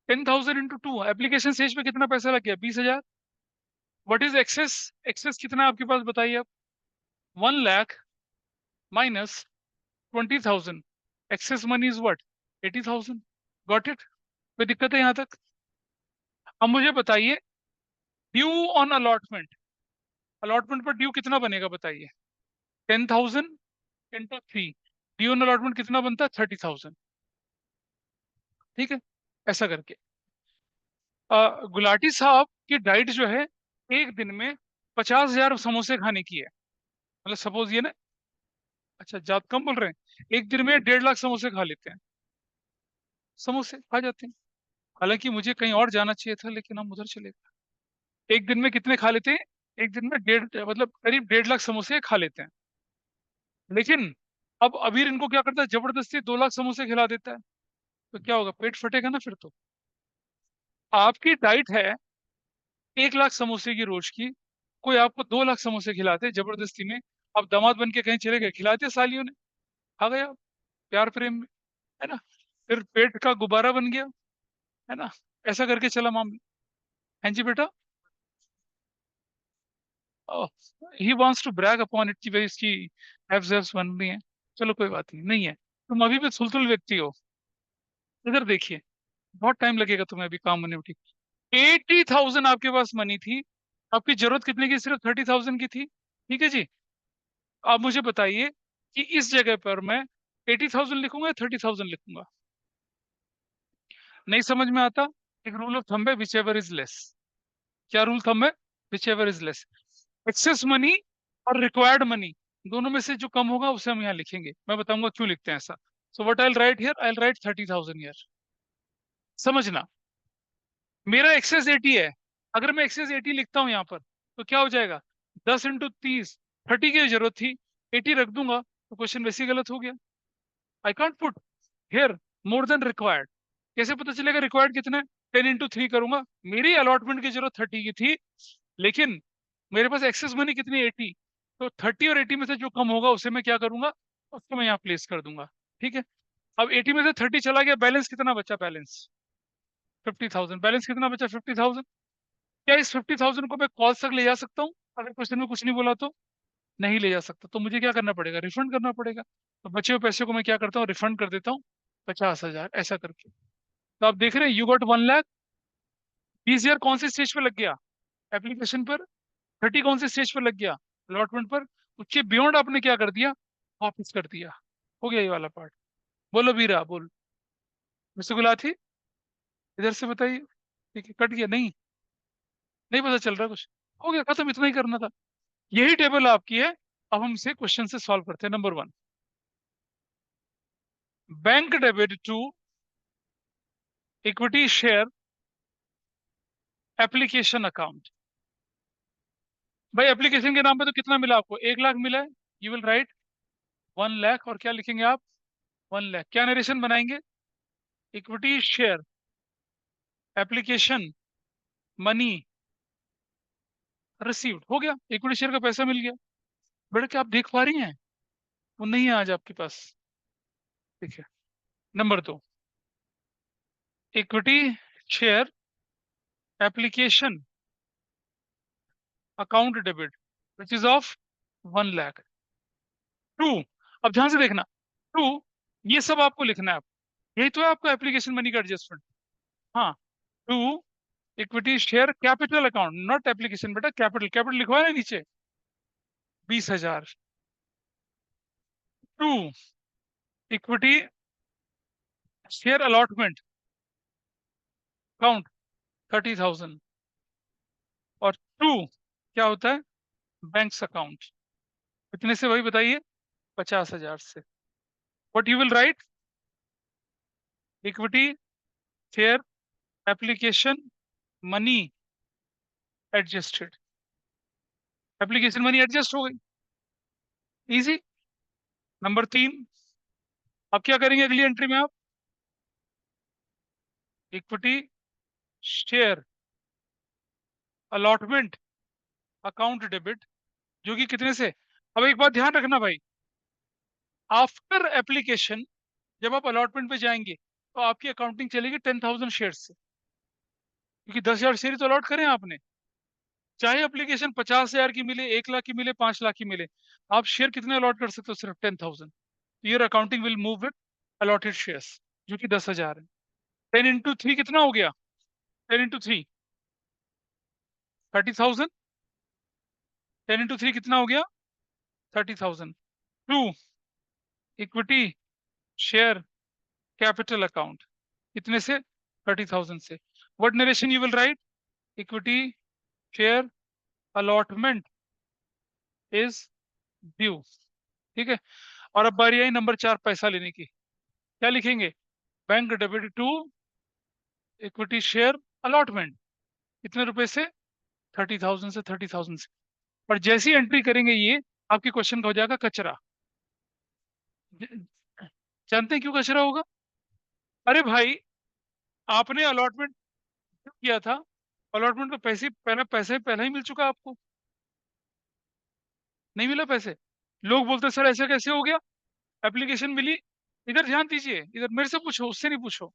10,000 × 2, एप्लीकेशन स्टेज पे कितना पैसा लग गया, 20,000। व्हाट इज एक्सेस, एक्सेस कितना है आपके पास बताइए आप, 1,00,000 minus 20,000, excess money is what, 80,000। Got it, कोई दिक्कत है यहाँ तक। अब मुझे बताइए, ड्यू ऑन अलॉटमेंट, अलॉटमेंट पर ड्यू कितना बनेगा बताइए, 10,000 × 3, डी ऑन अलॉटमेंट कितना बनता है? 30,000। ठीक है, ऐसा करके गुलाटी साहब की डाइट जो है एक दिन में 50,000 समोसे खाने की है। मतलब सपोज ये ना, अच्छा ज्यादा कम बोल रहे हैं, एक दिन में 1.5 लाख समोसे खा लेते हैं, समोसे खा जाते हैं। हालांकि मुझे कहीं और जाना चाहिए था, लेकिन हम उधर चले गए। एक दिन में कितने खा लेते हैं? एक दिन में डेढ़, मतलब करीब 1.5 लाख समोसे खा लेते हैं। लेकिन अब अभी इनको क्या करता है, जबरदस्ती 2 लाख समोसे खिला देता है, तो क्या होगा? पेट फटेगा ना फिर तो। आपकी डाइट है 1 लाख समोसे की रोज की, कोई आपको 2 लाख समोसे खिलाते जबरदस्ती में, आप दामाद बन के कहीं चले गए, खिलाते सालियों ने, खा गए आप प्यार प्रेम में, है ना? फिर पेट का गुब्बारा बन गया, है ना? ऐसा करके चला मामला। हाँ जी बेटा, he wants to brag upon it कि भाई इसकी एब्स बन रही है। चलो कोई बात नहीं, नहीं है। तुम अभी भी सुलझुल व्यक्ति हो। इधर देखिए, बहुत टाइम लगेगा तुम्हें अभी काम होने में। 80,000 आपके पास मनी थी, आपकी जरूरत कितने की? सिर्फ 30,000 की थी। ठीक है जी। आप मुझे बताइए कि इस जगह पर मैं 80,000 लिखूंगा या 30,000 लिखूंगा? नहीं समझ में आता? एक रूल ऑफ थंब है, विच एवर इज लेस। क्या रूल थंब है? Which ever is less. Excess money और रिक्वायर्ड मनी, दोनों में से जो कम होगा उसे हम यहाँ लिखेंगे। मैं बताऊंगा क्यों लिखते हैं ऐसा। So what I right here, I right 30,000 here. समझना, मेरा एक्सेस 80 है। अगर मैं एक्सेस 80 लिखता हूँ यहाँ पर, तो क्या हो जाएगा? 10 × 30, 30 की जरूरत थी, 80 रख दूंगा, तो क्वेश्चन वैसे ही गलत हो गया। I can't put here more than required. कैसे पता चलेगा रिक्वायर्ड कितना है? 10 × 3 करूंगा। मेरी अलॉटमेंट की जरूरत 30 की थी, लेकिन मेरे पास एक्सेस मनी कितनी? 80। तो 30 और 80 में से जो कम होगा उसे मैं क्या करूंगा? उसको मैं यहाँ प्लेस कर दूंगा। ठीक है। अब 80 में से 30 चला गया, बैलेंस कितना बचा? बैलेंस 50,000। बैलेंस कितना बचा? 50,000। क्या इस 50,000 को मैं कॉल तक ले जा सकता हूँ? अगर क्वेश्चन में कुछ नहीं बोला तो नहीं ले जा सकता, तो मुझे क्या करना पड़ेगा? रिफंड करना पड़ेगा। तो बचे हुए पैसे को मैं क्या करता हूँ? रिफंड कर देता हूँ, 50,000 ऐसा करके। तो आप देख रहे हैं, यू गॉट 1 लाख। 20,000 कौन से स्टेज पे लग गया? एप्लीकेशन पर। 30 कौन से स्टेज पर लग गया? अलॉटमेंट पर। उसके बियॉन्ड आपने क्या कर दिया? वापिस कर दिया। हो गया ये वाला पार्ट। बोलो वीरा, बोल। रसगुल्ला थी, इधर से बताइए। ठीक है, कट गया? नहीं, नहीं पता चल रहा कुछ। हो गया खत्म, इतना ही करना था। यही टेबल आपकी है। अब हम इसे क्वेश्चन से सॉल्व करते हैं। Number 1, bank debit to equity share application account. भाई एप्लीकेशन के नाम पे तो कितना मिला आपको? 1 लाख मिला है। यू विल राइट 1 लाख, और क्या लिखेंगे आप? 1 लाख। क्या नरेशन बनाएंगे? Equity share application money received. हो गया, इक्विटी शेयर का पैसा मिल गया। बेटा क्या आप देख पा रही हैं? वो नहीं है आज आपके पास। ठीक है। Number 2, equity share application account debit which is of 1 lakh. To, अब ध्यान से देखना, टू, ये सब आपको लिखना है। आप, यही तो है आपका एप्लीकेशन मनी का एडजस्टमेंट। हाँ, to equity share capital account, not application बेटा, कैपिटल। कैपिटल लिखवा है नीचे, 20,000। To equity share allotment account 30,000। और टू क्या होता है? Banks account. कितने से भाई बताइए? 50,000 से। What you will write? Equity share application money adjusted. Application money adjust हो गई, इजी। नंबर 3, अब क्या करेंगे अगली एंट्री में आप? Equity share allotment account debit, जो कि कितने से? अब एक बात ध्यान रखना भाई, आफ्टर एप्लीकेशन जब आप अलॉटमेंट पे जाएंगे तो आपकी अकाउंटिंग चलेगी 10,000 शेयर से, क्योंकि 10,000 शेयर तो अलॉट करें आपने। चाहे एप्लीकेशन 50,000 की मिले, 1 लाख की मिले, 5 लाख की मिले, आप शेयर कितने अलॉट कर सकते हो? सिर्फ 10,000। Your accounting will move with allotted shares, जो कि 10,000 है। 10 × 3 कितना हो गया? 10 × 3 30,000। 10 × 3 कितना हो गया? 30,000। To equity share capital account, कितने से? 30,000 से। What narration you will write? Equity share allotment is due. ठीक है। और अब बारी आई नंबर 4, पैसा लेने की। क्या लिखेंगे? Bank debit to equity share allotment, कितने रुपए से? 30,000 से, 30,000 से। और जैसी एंट्री करेंगे ये, आपके क्वेश्चन का हो जाएगा कचरा। ज- जानते हैं क्यों कचरा होगा? अरे भाई, आपने अलॉटमेंट किया था, अलॉटमेंट का पैसे पहले ही मिल चुका आपको। नहीं मिला पैसे, लोग बोलते सर ऐसे कैसे हो गया, एप्लीकेशन मिली। इधर ध्यान दीजिए, इधर मेरे से पूछो, उससे नहीं पूछो।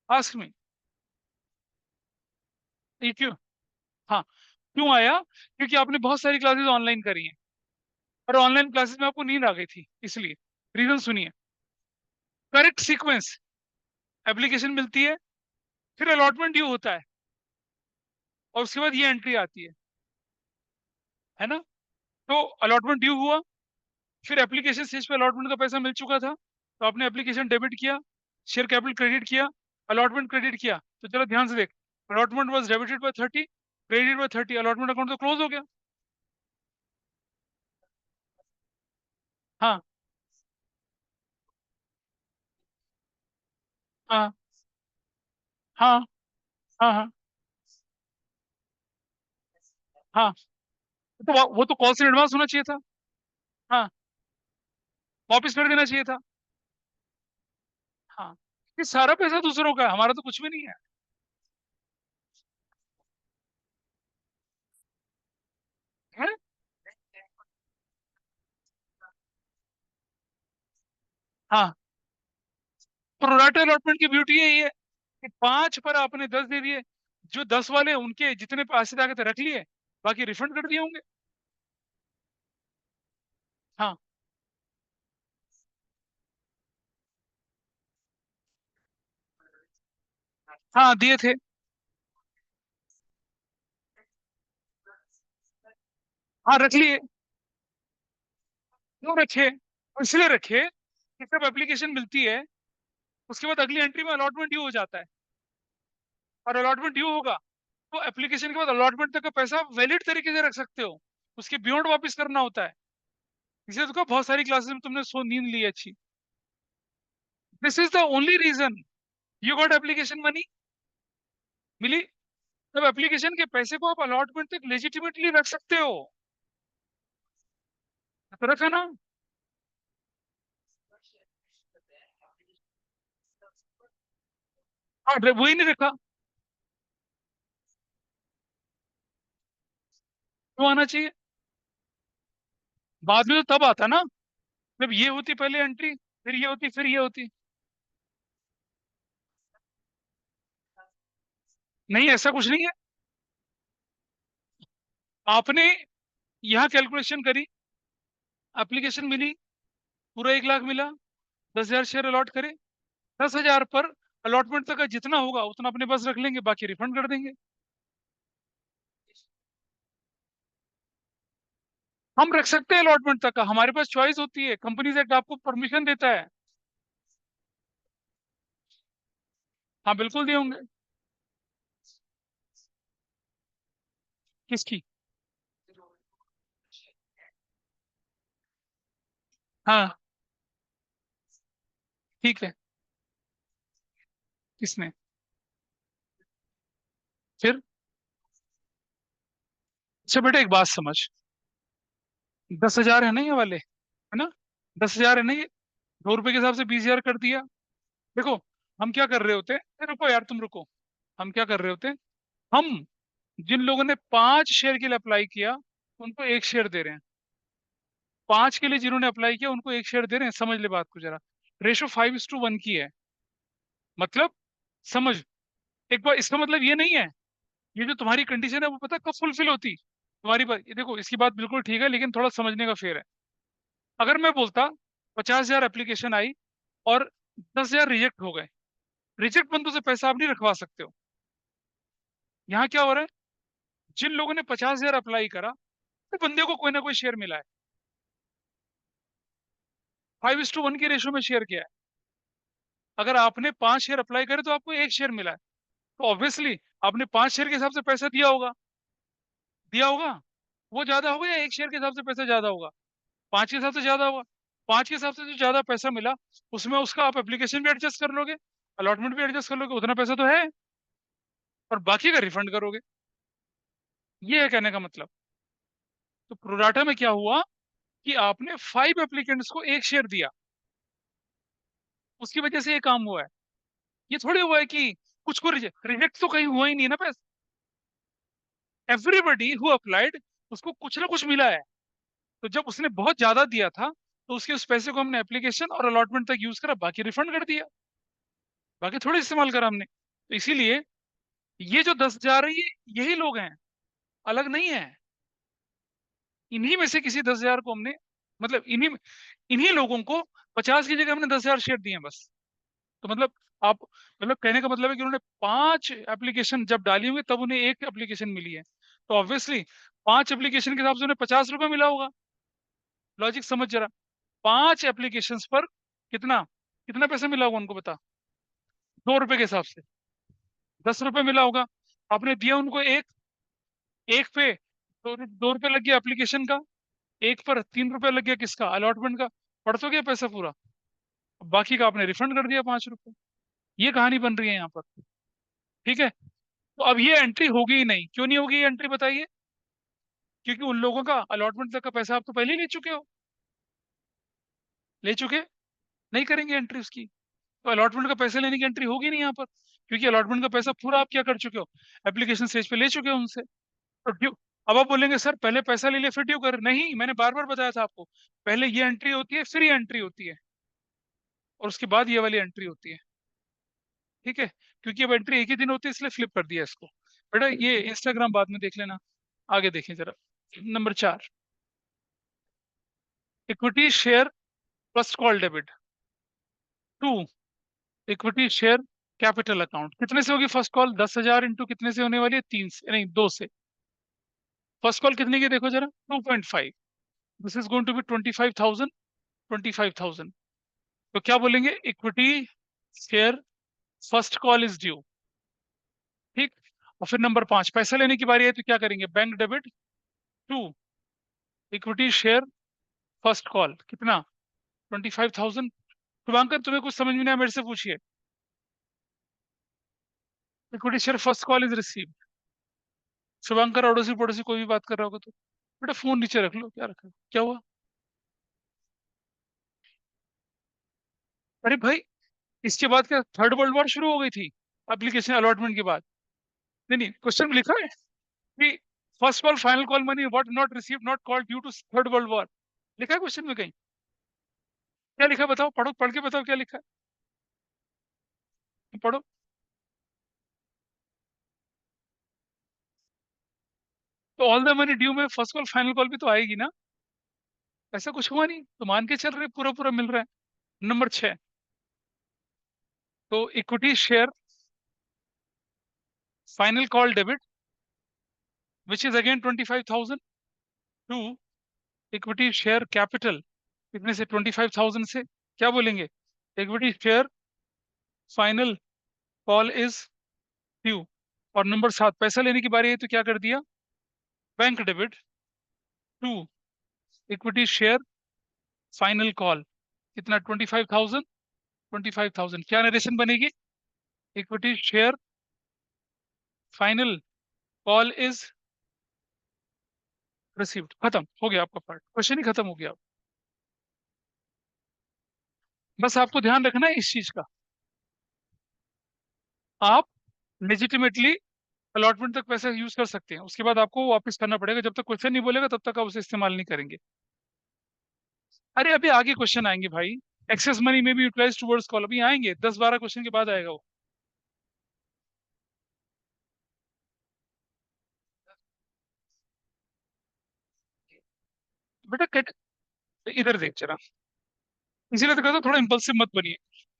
Ask me. ये क्यों? हाँ, क्यों आया? क्योंकि आपने बहुत सारी क्लासेस ऑनलाइन करी हैं, और ऑनलाइन क्लासेस में आपको नींद आ गई थी, इसलिए। रीजन सुनिए। करेक्ट सीक्वेंस, एप्लीकेशन मिलती है, फिर अलॉटमेंट ड्यू होता और उसके बाद ये एंट्री आती है ना? तो अलॉटमेंट ड्यू हुआ, फिर एप्लीकेशन स्टेज पे अलॉटमेंट का पैसा मिल चुका था, तो आपने एप्लीकेशन डेबिट किया, शेयर कैपिटल क्रेडिट किया, अलॉटमेंट क्रेडिट किया। तो चलो ध्यान से देख, allotment was debited bye 30, credit by 30, allotment account तो क्लोज हो गया। हाँ हाँ हाँ हाँ हाँ हाँ। तो वो तो कॉल से एडवांस होना चाहिए था। हाँ, वापिस कर देना चाहिए था। हाँ, ये सारा पैसा दूसरों का है, हमारा तो कुछ भी नहीं है। है? हाँ, प्रोराटा अलॉटमेंट की ब्यूटी यही है कि 5 पर आपने 10 दे दिए, जो 10 वाले उनके जितने पैसे आगे थे रख लिए, बाकी रिफंड कर दिए होंगे। हाँ हाँ, दिए थे। हाँ, रख लिए। क्यों रखे? इसलिए रखे कि जब एप्लीकेशन मिलती है, उसके बाद अगली एंट्री में अलॉटमेंट ड्यू हो जाता है, और अलॉटमेंट ड्यू होगा, तो एप्लीकेशन के बाद अलॉटमेंट तक का पैसा वैलिड तरीके से रख सकते हो, उसके बियॉन्ड वापस करना होता है। इसलिए तो कहा, बहुत सारी क्लासेस में तुमने सो नींद ली अच्छी। This is the only reason you got application money, मिली। तब एप्लीकेशन के पैसे को आप अलॉटमेंट तक लेजिटिमेटली रख सकते हो। तो रखा ना? हाँ, वही नहीं रखा। क्यों आना चाहिए? बाद में तो तब आता ना, जब ये होती पहले एंट्री, फिर ये होती, फिर ये होती। नहीं, ऐसा कुछ नहीं है। आपने यहाँ कैलकुलेशन करी, एप्लीकेशन मिली, पूरा 1 लाख मिला, 10,000 शेयर अलॉट करे, 10,000 पर अलॉटमेंट तक का जितना होगा उतना अपने पास रख लेंगे, बाकी रिफंड कर देंगे। हम रख सकते हैं अलॉटमेंट तक का, हमारे पास चॉइस होती है, कंपनीज एक्ट आपको परमिशन देता है। हाँ, बिल्कुल दिए होंगे। किसकी? हाँ, ठीक है। किसने? फिर? अच्छा बेटा, एक बात समझ, 10,000 है ना ये वाले, है ना? 10,000 है ना ये, 2 रुपए के हिसाब से 20,000 कर दिया। देखो, हम क्या कर रहे होते हैं, रुको यार, तुम रुको। हम क्या कर रहे होते हैं, हम जिन लोगों ने 5 शेयर के लिए अप्लाई किया, उनको 1 शेयर दे रहे हैं। 5 के लिए जिन्होंने अप्लाई किया, उनको 1 शेयर दे रहे हैं। समझ ले बात को जरा। रेशो 5:1 की है। मतलब, समझ, एक बार इसका मतलब ये नहीं है, ये जो तुम्हारी कंडीशन है वो पता है कब फुलफिल होती? तुम्हारी बात ये देखो, इसकी बात बिल्कुल ठीक है, लेकिन थोड़ा समझने का फेर है। अगर मैं बोलता 50,000 एप्लीकेशन आई और 10,000 रिजेक्ट हो गए, रिजेक्ट बंदों से पैसा आप नहीं रखवा सकते हो। यहाँ क्या हो रहा है, जिन लोगों ने 50,000 अप्लाई करा, तो बंदे को कोई ना कोई शेयर मिला है। 5:1 की रेशियो में शेयर किया है। अगर आपने 5 शेयर अप्लाई करे तो आपको 1 शेयर मिला है, तो ऑब्वियसली आपने 5 शेयर के हिसाब से पैसा दिया होगा। वो ज्यादा होगा या 1 शेयर के हिसाब से पैसा ज्यादा होगा? 5 के हिसाब से ज्यादा होगा। 5 के हिसाब से जो ज्यादा पैसा मिला, उसमें उसका आप एप्लीकेशन भी एडजस्ट कर लोगे, अलॉटमेंट भी एडजस्ट कर लोगे, उतना पैसा तो है, और बाकी का रिफंड करोगे। ये है कहने का मतलब। तो प्रोराटा में क्या हुआ कि आपने 5 एप्लीकेंट्स को 1 शेयर दिया, उसकी वजह से ये काम हुआ है। ये थोड़ी हुआ है कि कुछ को रिजेक्ट तो कहीं हुआ ही नहीं ना पैसा। एवरीबडी हु अप्लाइड, उसको कुछ ना कुछ मिला है। तो जब उसने बहुत ज्यादा दिया था, तो उसके उस पैसे को हमने एप्लीकेशन और अलॉटमेंट तक यूज करा, बाकी रिफंड कर दिया, बाकी थोड़ी इस्तेमाल करा हमने। तो इसीलिए ये जो 10,000 है, ये यही लोग हैं, अलग नहीं है। इन्हीं में से किसी 10,000 को हमने, मतलब इन्हीं लोगों को 50 की जगह हमने 10,000 शेयर दिए हैं बस। तो मतलब आप, मतलब कहने का मतलब है कि उन्होंने 5 एप्लीकेशन जब डाली होंगी तब उन्हें 1 एप्लीकेशन मिली है। तो ऑब्वियसली 5 एप्लीकेशन के हिसाब से उन्हें 50 रुपये मिला होगा। लॉजिक समझ जरा। 5 एप्लीकेशन पर कितना कितना पैसा मिला होगा उनको, बता। 2 रुपए के हिसाब से 10 रुपए मिला होगा। आपने दिया उनको एक, एक पे 2 रुपए लग गया एप्लीकेशन का, एक पर 3 रुपए लग गया किसका, अलॉटमेंट का। पड़ तो गया पैसा पूरा। बाकी का आपने रिफंड कर दिया 5 रुपए। ये कहानी बन रही है यहाँ पर। ठीक है। तो अब ये एंट्री होगी ही नहीं। क्यों नहीं होगी ये एंट्री, बताइए? क्योंकि उन लोगों का अलॉटमेंट तक का पैसा आप तो पहले ही ले चुके हो। ले चुके, नहीं करेंगे एंट्री उसकी। तो अलॉटमेंट का पैसा लेने की एंट्री होगी नहीं यहाँ पर, क्योंकि अलॉटमेंट का पैसा पूरा आप क्या कर चुके हो, एप्लीकेशन स्टेज पे ले चुके हो उनसे। तो ड्यू, अब आप बोलेंगे सर पहले पैसा ले लिया फिर ड्यू कर, नहीं, मैंने बार बार बताया था आपको, पहले ये एंट्री होती है फिर ये एंट्री होती है, और उसके बाद ये वाली एंट्री होती है। ठीक है। क्योंकि अब एंट्री एक ही दिन होती है, इसलिए फ्लिप कर दिया इसको। बेटा ये इंस्टाग्राम बाद में देख लेना। आगे देखें जरा। Number 4, equity share first call debit. 2, equity share capital account. कितने से होगी फर्स्ट कॉल? 10,000 इंटू कितने से होने वाली है? 3 से, नहीं 2 से। फर्स्ट कॉल कितने की देखो जरा, 2.5। This is going to be 25,000, 25,000। तो क्या बोलेंगे, equity share first call is due. ठीक। और फिर नंबर 5, पैसा लेने की बारी है, तो क्या करेंगे, bank debit. 2, equity share first call कितना, 25,000। शुभांकर तुम्हें कुछ समझ में नहीं आया मेरे से पूछिए। Equity share first call is receive. Shubhankar अड़ोसी पड़ोसी कोई भी बात कर रहा होगा तो बेटा फोन नीचे रख लो, क्या रखा, क्या हुआ? अरे भाई, इसके बाद क्या थर्ड वर्ल्ड वॉर शुरू हो गई थी एप्लीकेशन अलॉटमेंट के बाद? नहीं नहीं, क्वेश्चन में लिखा है कि first call final call money what not receive not called due to third world war. लिखा है क्वेश्चन में कहीं? क्या लिखा है बताओ, पढ़ो, पढ़ के बताओ क्या लिखा है, पढ़ो। तो ऑल द मनी ड्यू में फर्स्ट कॉल फाइनल कॉल भी तो आएगी ना? ऐसा कुछ हुआ नहीं तो मान के चल रहे पूरा पूरा मिल रहा है। नंबर 6, तो equity share final call debit which is again 25,000। 2, equity share capital कितने से, 25,000 से। क्या बोलेंगे, equity share final call is due. और नंबर 7, पैसा लेने की बारी है, तो क्या कर दिया, bank debit. 2, equity share final call कितना, 25,000, 25,000। क्या नरेशन बनेगी, equity share final call is received. खत्म हो गया आपका पार्ट, क्वेश्चन ही खत्म हो गया। बस आपको ध्यान रखना है इस चीज का, आप लेजिटिमेटली अलॉटमेंट तक पैसा यूज कर सकते हैं, उसके बाद आपको वापस करना पड़ेगा। जब तक क्वेश्चन नहीं बोलेगा तब तक आप उसे इस्तेमाल नहीं करेंगे। अरे अभी आगे क्वेश्चन आएंगे भाई। एक्सेस मनी में भी यूटिलाइज टुवर्ड्स कॉल, अभी आएंगे, 10-12 क्वेश्चन के बाद आएगा वो। बेटा इधर देख जरा। इसीलिए तो कहता हूं, थोड़ा इंपल्सिव मत बनिए।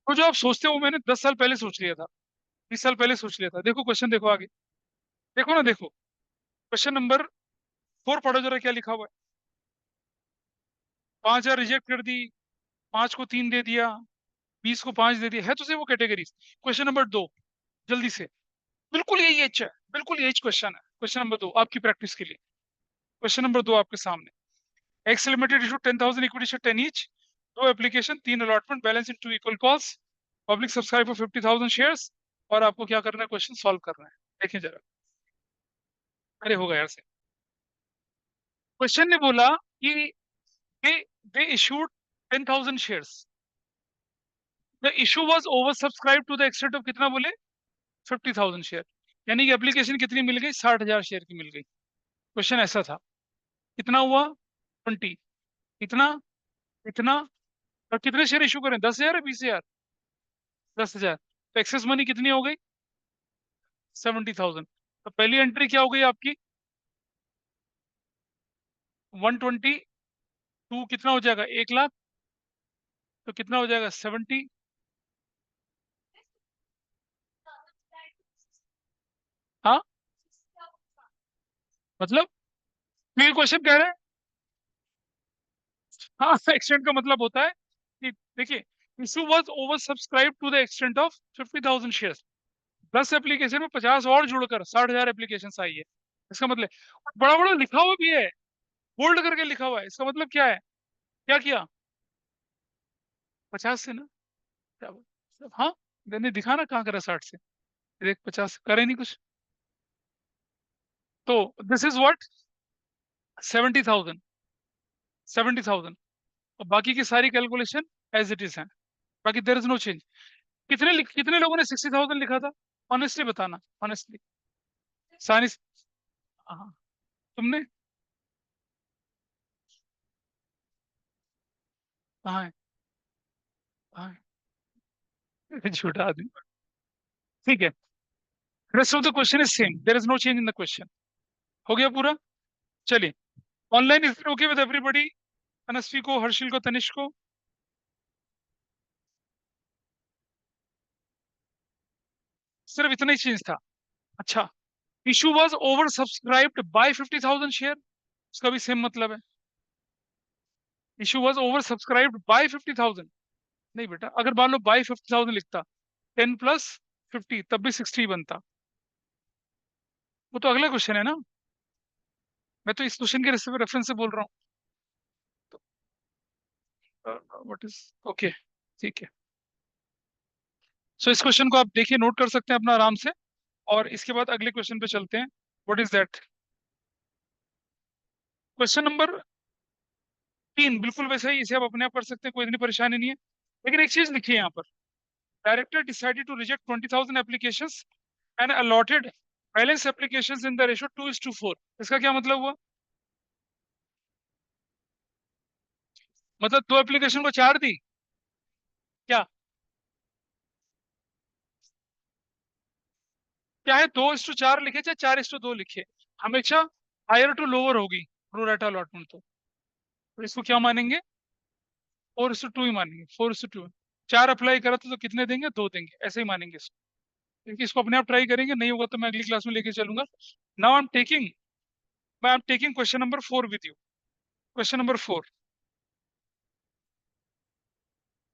तो जो आप सोचते हो वो मैंने 10 साल पहले सोच लिया था, 20 साल पहले सोच लिया था। देखो क्वेश्चन, देखो आगे, देखो ना, देखो क्वेश्चन नंबर 4 पढ़ो जरा क्या लिखा हुआ है। 5,000 रिजेक्ट कर दी, 5 को 3 दे दिया, 20 को 5 दे दिया, है तो सही वो कैटेगरीज। क्वेश्चन नंबर 2, जल्दी से। बिल्कुल यही एच है, बिल्कुल यही क्वेश्चन है। क्वेश्चन नंबर 2 आपकी प्रैक्टिस के लिए। क्वेश्चन नंबर 2 आपके सामने। X limited issue 10,000 equity share 10 each, 2 application, 3 allotment, balance in 2 equal calls, public subscribe for 50,000 shares. और आपको क्या करना है, क्वेश्चन सॉल्व करना है। देखें जरा, अरे होगा यार से। क्वेश्चन ने बोला कि they they issued 10,000 shares, the issue was over subscribe to the extent of, कितना बोले, 50,000 शेयर। यानी कि एप्लीकेशन कितनी मिल गई, 60,000 शेयर की मिल गई। क्वेश्चन ऐसा था। कितना हुआ, 20। इतना, इतना, और कितने शेयर इशू करें, 10,000 या 20,000, 10,000। तो एक्सेस मनी कितनी हो गई, 70,000। तो पहली एंट्री क्या हो गई आपकी, 122, कितना हो जाएगा, 1 लाख। तो कितना हो जाएगा, 70। हाँ, मतलब ये क्वेश्चन कह रहे हैं। हाँ, एक्सटेंट का मतलब होता है कि देखिए, issue was over subscribe to the extent of 50,000 share. 10 application में 50 और जुड़कर 60,000 एप्लीकेशन आई है। इसका मतलब बड़ा बड़ा लिखा हुआ भी है, बोल्ड करके लिखा हुआ है। इसका मतलब क्या है, क्या किया, 50 से ना, क्या हाँ, मैंने दिखा ना कहाँ करा 60 से। देख 50 करे नहीं कुछ। तो दिस इज व्हाट, 70,000, 70,000। और बाकी की सारी कैलकुलेशन एज इट इज है। बाकी देर इज नो चेंज। कितने लोगों ने 60,000 लिखा था, ऑनेस्टली बताना, ऑनेस्टली। सानी, हाँ, तुमने, कहाँ है, कहाँ है? झूठा आदमी। ठीक है, rest of the question is same, there is no change in the question. हो गया पूरा। चलिए, online is okay with everybody, Manasvi को, हर्षिल को, तनिष्क को, सिर्फ इतना ही चेंज था। अच्छा, issue was over subscribed by 50,000 share, उसका भी सेम मतलब है। Issue was over subscribed by 50,000, नहीं बेटा, अगर मान लो बाय 50,000 लिखता, 10 प्लस 50 तब भी 60 बनता। वो तो अगला क्वेश्चन है ना, मैं तो इस क्वेश्चन के रेफरेंस से बोल रहा हूँ। व्हाट इज, ओके, ठीक है। सो इस क्वेश्चन को आप देखिए, नोट कर सकते हैं अपना आराम से। और इसके बाद अगले क्वेश्चन पे चलते हैं। What is that, question number 3 बिल्कुल वैसा ही, इसे आप अपने आप कर सकते हैं, कोई इतनी परेशानी नहीं है। लेकिन एक चीज लिखिए यहाँ पर, director decided to reject 20,000 applications and allotted balance applications in the ratio 2:4। इसका क्या मतलब हुआ, मतलब 2 एप्लीकेशन को 4 दी, क्या, चाहे 2:4 लिखे चाहे 4:2 लिखे, हमेशा हायर टू लोअर होगी प्रो राटा अलॉटमेंट। तो इसको क्या मानेंगे, 4:2 ही मानेंगे, 4:2। 4 अप्लाई करा तो कितने देंगे, 2 देंगे, ऐसे ही मानेंगे इसको। क्योंकि इसको अपने आप ट्राई करेंगे, नहीं होगा तो मैं अगली क्लास में लेके चलूंगा। Now I am taking question number 4 with you. Question number 4,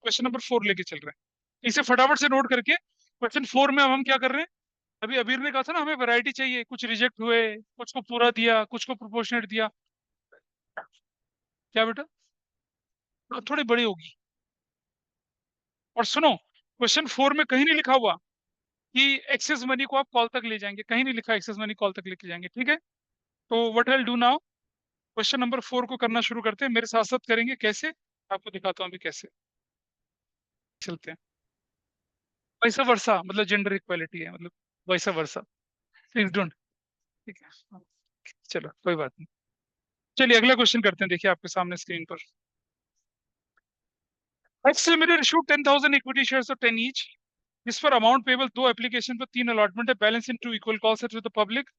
question number 4 लेके चल रहे हैं, इसे फटाफट से नोट करके। क्वेश्चन 4 में अब हम क्या कर रहे हैं, अभी अबीर ने कहा था ना हमें वैरायटी चाहिए, कुछ रिजेक्ट हुए, कुछ को पूरा दिया, कुछ को प्रोपोर्शनेट दिया। क्या बेटा, थोड़ी बड़ी होगी। और सुनो, क्वेश्चन 4 में कहीं नहीं लिखा हुआ कि एक्सेस मनी को आप कॉल तक ले जाएंगे, कहीं नहीं लिखा एक्सेस मनी कॉल तक लेके जाएंगे, ठीक है। तो what I will do now, question number 4 को करना शुरू करते हैं, मेरे साथ साथ करेंगे, कैसे आपको दिखाता हूँ अभी कैसे चलते हैं। वैसा वर्षा मतलब जेंडर इक्वालिटी है, मतलब वैसा वर्षा, प्लीज डोंट, ठीक है, हाँ, चलो कोई बात नहीं। चलिए अगला क्वेश्चन करते हैं, देखिए आपके सामने स्क्रीन पर। X limited issue 10,000 equity shares of 10 each, जिस पर अमाउंट पेबल 2 एप्लीकेशन पर 3 अलॉटमेंट है, balance in 2 equal calls to the public,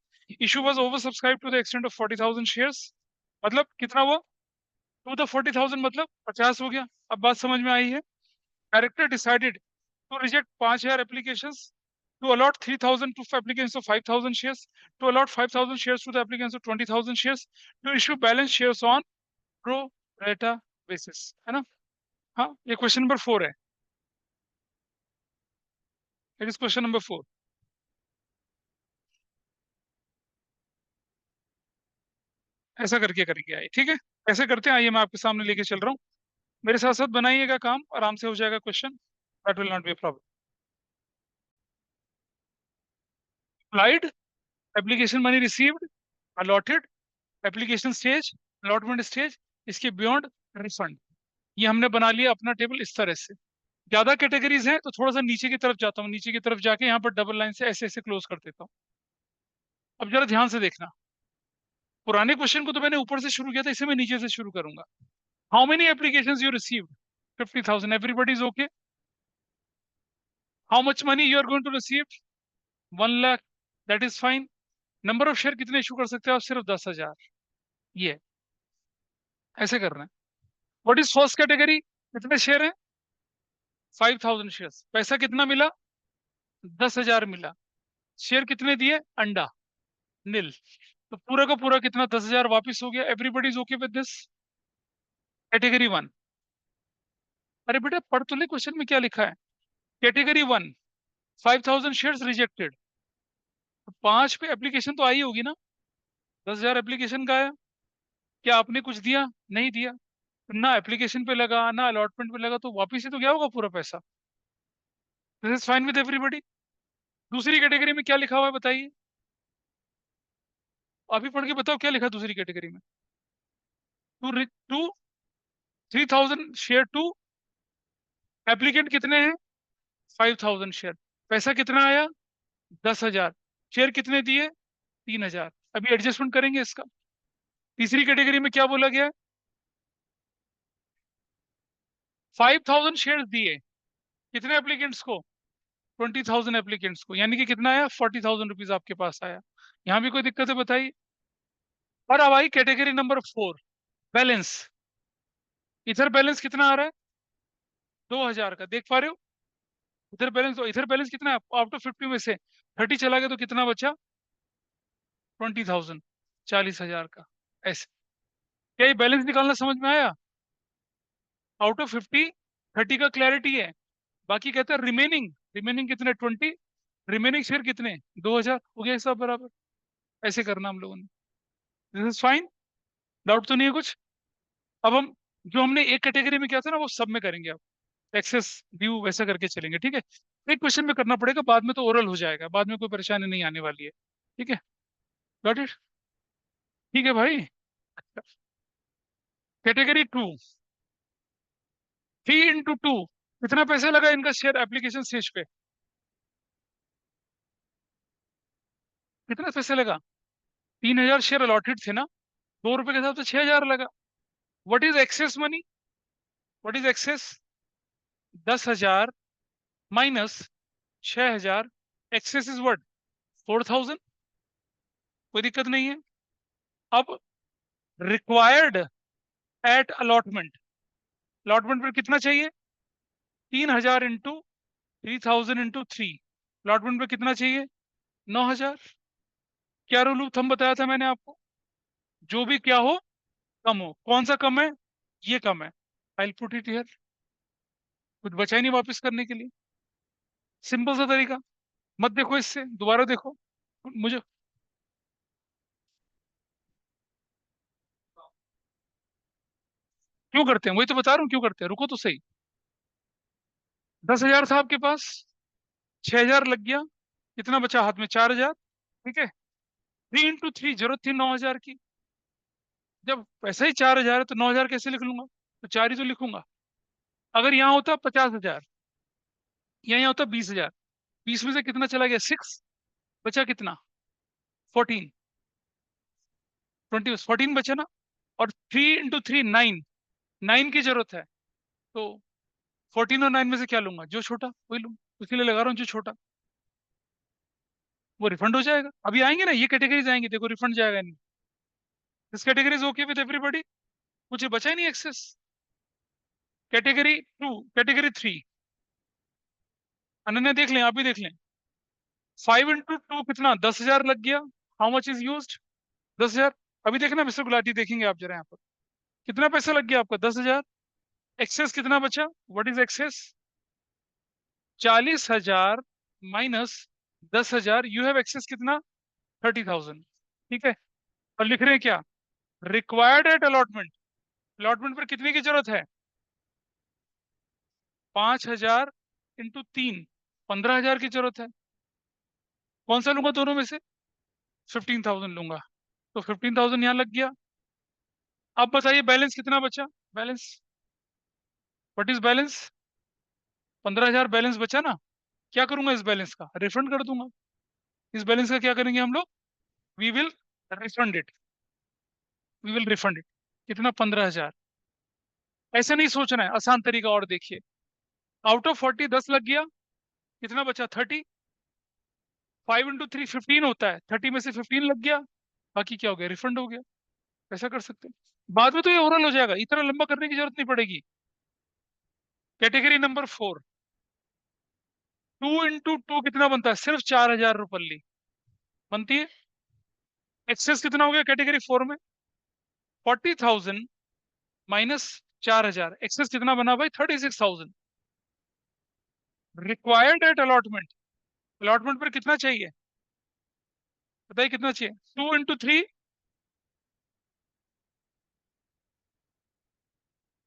issue was over subscribe to the extent of 40,000 shares. मतलब कितना हुआ, टू द 40,000 मतलब 50 हो गया। अब बात समझ में आई है। Director decided to reject 5,000 applications, to allot 3,000 to applicants of 5,000 shares, to allot 5,000 shares to the applicants of 20,000 shares, to issue balance shares on pro rata basis, है ना। हाँ, ये क्वेश्चन नंबर 4 है। It is question number 4। ऐसा करके करेंगे, आइए ठीक है। ऐसे करते हैं, आइए मैं आपके सामने लेके चल रहा हूँ। मेरे साथ साथ बनाइएगा, काम आराम से हो जाएगा question. That will not be a problem. Applied, application money received, allotted, application stage, allotment stage, इसके बियॉन्ड, रिफंड। ये हमने बना लिया अपना टेबल इस तरह से। ज्यादा कैटेगरीज हैं तो थोड़ा सा नीचे की तरफ जाता हूँ, नीचे की तरफ जाके यहाँ पर डबल लाइन से ऐसे ऐसे क्लोज कर देता हूँ। अब जरा ध्यान से देखना, पुराने क्वेश्चन को तो मैंने ऊपर से शुरू किया था, इसे मैं नीचे से शुरू करूंगा। How many applications you received? 50,000। Everybody is okay? How much money you are going to receive? 1 lakh. That is fine. Number of share कितने इशू कर सकते हो आप? सिर्फ 10,000। ये ऐसे करना है। What is first category? कितने शेयर हैं? 5,000 शेयर। पैसा कितना मिला? 10,000 मिला। शेयर कितने दिए? अंडा, नील। तो पूरा का पूरा कितना? 10,000 वापिस हो गया। Everybody is okay with this? Category 1। अरे बेटा पढ़ तो ले क्वेश्चन में क्या लिखा है। Category 1, 5,000 share rejected. तो 5 पे एप्लीकेशन तो आई होगी ना? 10,000 एप्लीकेशन का आया। क्या आपने कुछ दिया? नहीं दिया। तो ना एप्लीकेशन पे लगा ना अलॉटमेंट पे लगा, तो वापिस ही तो गया होगा पूरा पैसा। This is fine with everybody. दूसरी कैटेगरी में क्या लिखा हुआ है बताइए? अभी पढ़ के बताओ क्या लिखा है दूसरी कैटेगरी में। टू 3,000 शेयर टू, एप्लीकेंट कितने हैं? 5,000 शेयर। पैसा कितना आया? 10,000। शेयर कितने दिए? 3,000। अभी एडजस्टमेंट करेंगे इसका। तीसरी कैटेगरी में क्या बोला गया है? 5,000 शेयर दिए कितने एप्लीकेंट्स को? 20,000 एप्लीकेंट्स को। यानी कि कितना आया? 40,000 रुपीज आपके पास आया। यहाँ भी कोई दिक्कत है बताइए? और अब आई कैटेगरी नंबर 4, बैलेंस। इधर बैलेंस कितना आ रहा है? 2,000 का, देख पा रहे हो? इधर बैलेंस कितना है? आउट ऑफ 50 में से 30 चला गया तो कितना बचा? 20,000, 40,000 का। ऐसे क्या ये बैलेंस निकालना समझ में आया? आउट ऑफ 50, 30 का क्लैरिटी है। बाकी कहते हैं रिमेनिंग। रिमेनिंग कितने? 20। रिमेनिंग शेयर कितने? 2,000। हो गया सब बराबर। ऐसे करना हम लोगों ने। This is fine. डाउट तो नहीं है कुछ? अब हम जो हमने एक कैटेगरी में किया था ना, वो सब में करेंगे अब। एक्सेस व्यू वैसा करके चलेंगे, ठीक है। एक क्वेश्चन में करना पड़ेगा, बाद में तो ओरल हो जाएगा, बाद में कोई परेशानी नहीं आने वाली है। ठीक है, गॉट इट? ठीक है भाई। कैटेगरी 2, 3 into 2, कितना पैसा लगा इनका शेयर एप्लीकेशन स्टेज पे? कितना पैसा लगा? 3,000 शेयर अलॉटेड थे ना? 2 रुपए के हिसाब से 6,000 लगा। What is excess money? What is excess? 10,000 minus 6,000। Excess is what? 4,000। कोई दिक्कत नहीं है। अब रिक्वायर्ड एट अलॉटमेंट। अलॉटमेंट पर कितना चाहिए? 3,000 इंटू 3,000 इंटू 3। अलॉटमेंट पर कितना चाहिए? 9,000। क्या रूल ऑफ थंब बताया था मैंने आपको? जो भी क्या हो, कम हो। कौन सा कम है? ये कम है। I put it here. कुछ बचा ही नहीं वापस करने के लिए। सिंपल सा तरीका। मत देखो, इससे दोबारा देखो मुझे। क्यों करते हैं? वही तो बता रहा हूँ क्यों करते हैं, रुको तो सही। 10,000 था आपके पास, 6,000 लग गया, कितना बचा हाथ में? 4,000। ठीक है। 3 into 3, जरूरत थी 9,000 की। जब पैसा ही 4,000 है तो 9,000 कैसे लिख लूंगा? तो 4 ही तो लिखूंगा। अगर यहाँ होता 50,000, या यहाँ होता 20,000, 20 में से कितना चला गया? 6। बचा कितना? 14। 14 बचा ना? और 3 into 3, 9। 9 की जरूरत है, तो 14 और 9 में से क्या लूंगा? जो छोटा वही लूंगा। इसीलिए लगा रहा हूँ जो छोटा। वो रिफंड हो जाएगा। अभी आएंगे ना ये कैटेगरीज आएंगे, देखो रिफंड जाएगा नहीं। This category is okay with everybody? मुझे बचा ही नहीं एक्सेस। Category 2, category 3। अनन्या देख लें, आप भी देख लें। 5 into 2 कितना? 10,000 लग गया। How much is used? 10,000। अभी देखना मिस्टर गुलाटी, देखेंगे आप जरा यहाँ पर कितना पैसा लग गया आपका? 10,000। एक्सेस कितना बचा? What is excess? 40,000 minus 10,000, you have excess कितना? 30,000। ठीक है, और लिख रहे हैं क्या? Required at allotment. अलॉटमेंट पर कितने की जरूरत है? 5,000 इंटू 3, 15,000 की जरूरत है। कौन सा लूंगा दोनों में से? 15,000 लूंगा, तो 15,000 यहाँ लग गया। अब बताइए बैलेंस कितना बचा? Balance, what is balance? 15,000 balance बचा ना। क्या करूंगा इस बैलेंस का? रिफंड कर दूंगा। इस बैलेंस का क्या करेंगे हम लोग? We will refund it, we will refund it. कितना? 15,000। ऐसे नहीं सोचना है, आसान तरीका और देखिए। आउट ऑफ 40 10 लग गया, कितना बचा? 30। 5 into 3 15 होता है, 30 में से 15 लग गया, बाकी क्या हो गया? रिफंड हो गया। ऐसा कर सकते हैं। बाद में तो ये ओरल हो जाएगा, इतना लंबा करने की जरूरत नहीं पड़ेगी। कैटेगरी नंबर 4, 2 into 2 कितना बनता है? सिर्फ 4,000 रुपये बनती है। एक्सेस कितना हो गया कैटेगरी 4 में? 40,000 माइनस 4,000, एक्सेस कितना बना भाई? 36,000। रिक्वायर्ड एट अलॉटमेंट, अलॉटमेंट पर कितना चाहिए बताइए? कितना चाहिए? 2 into 3,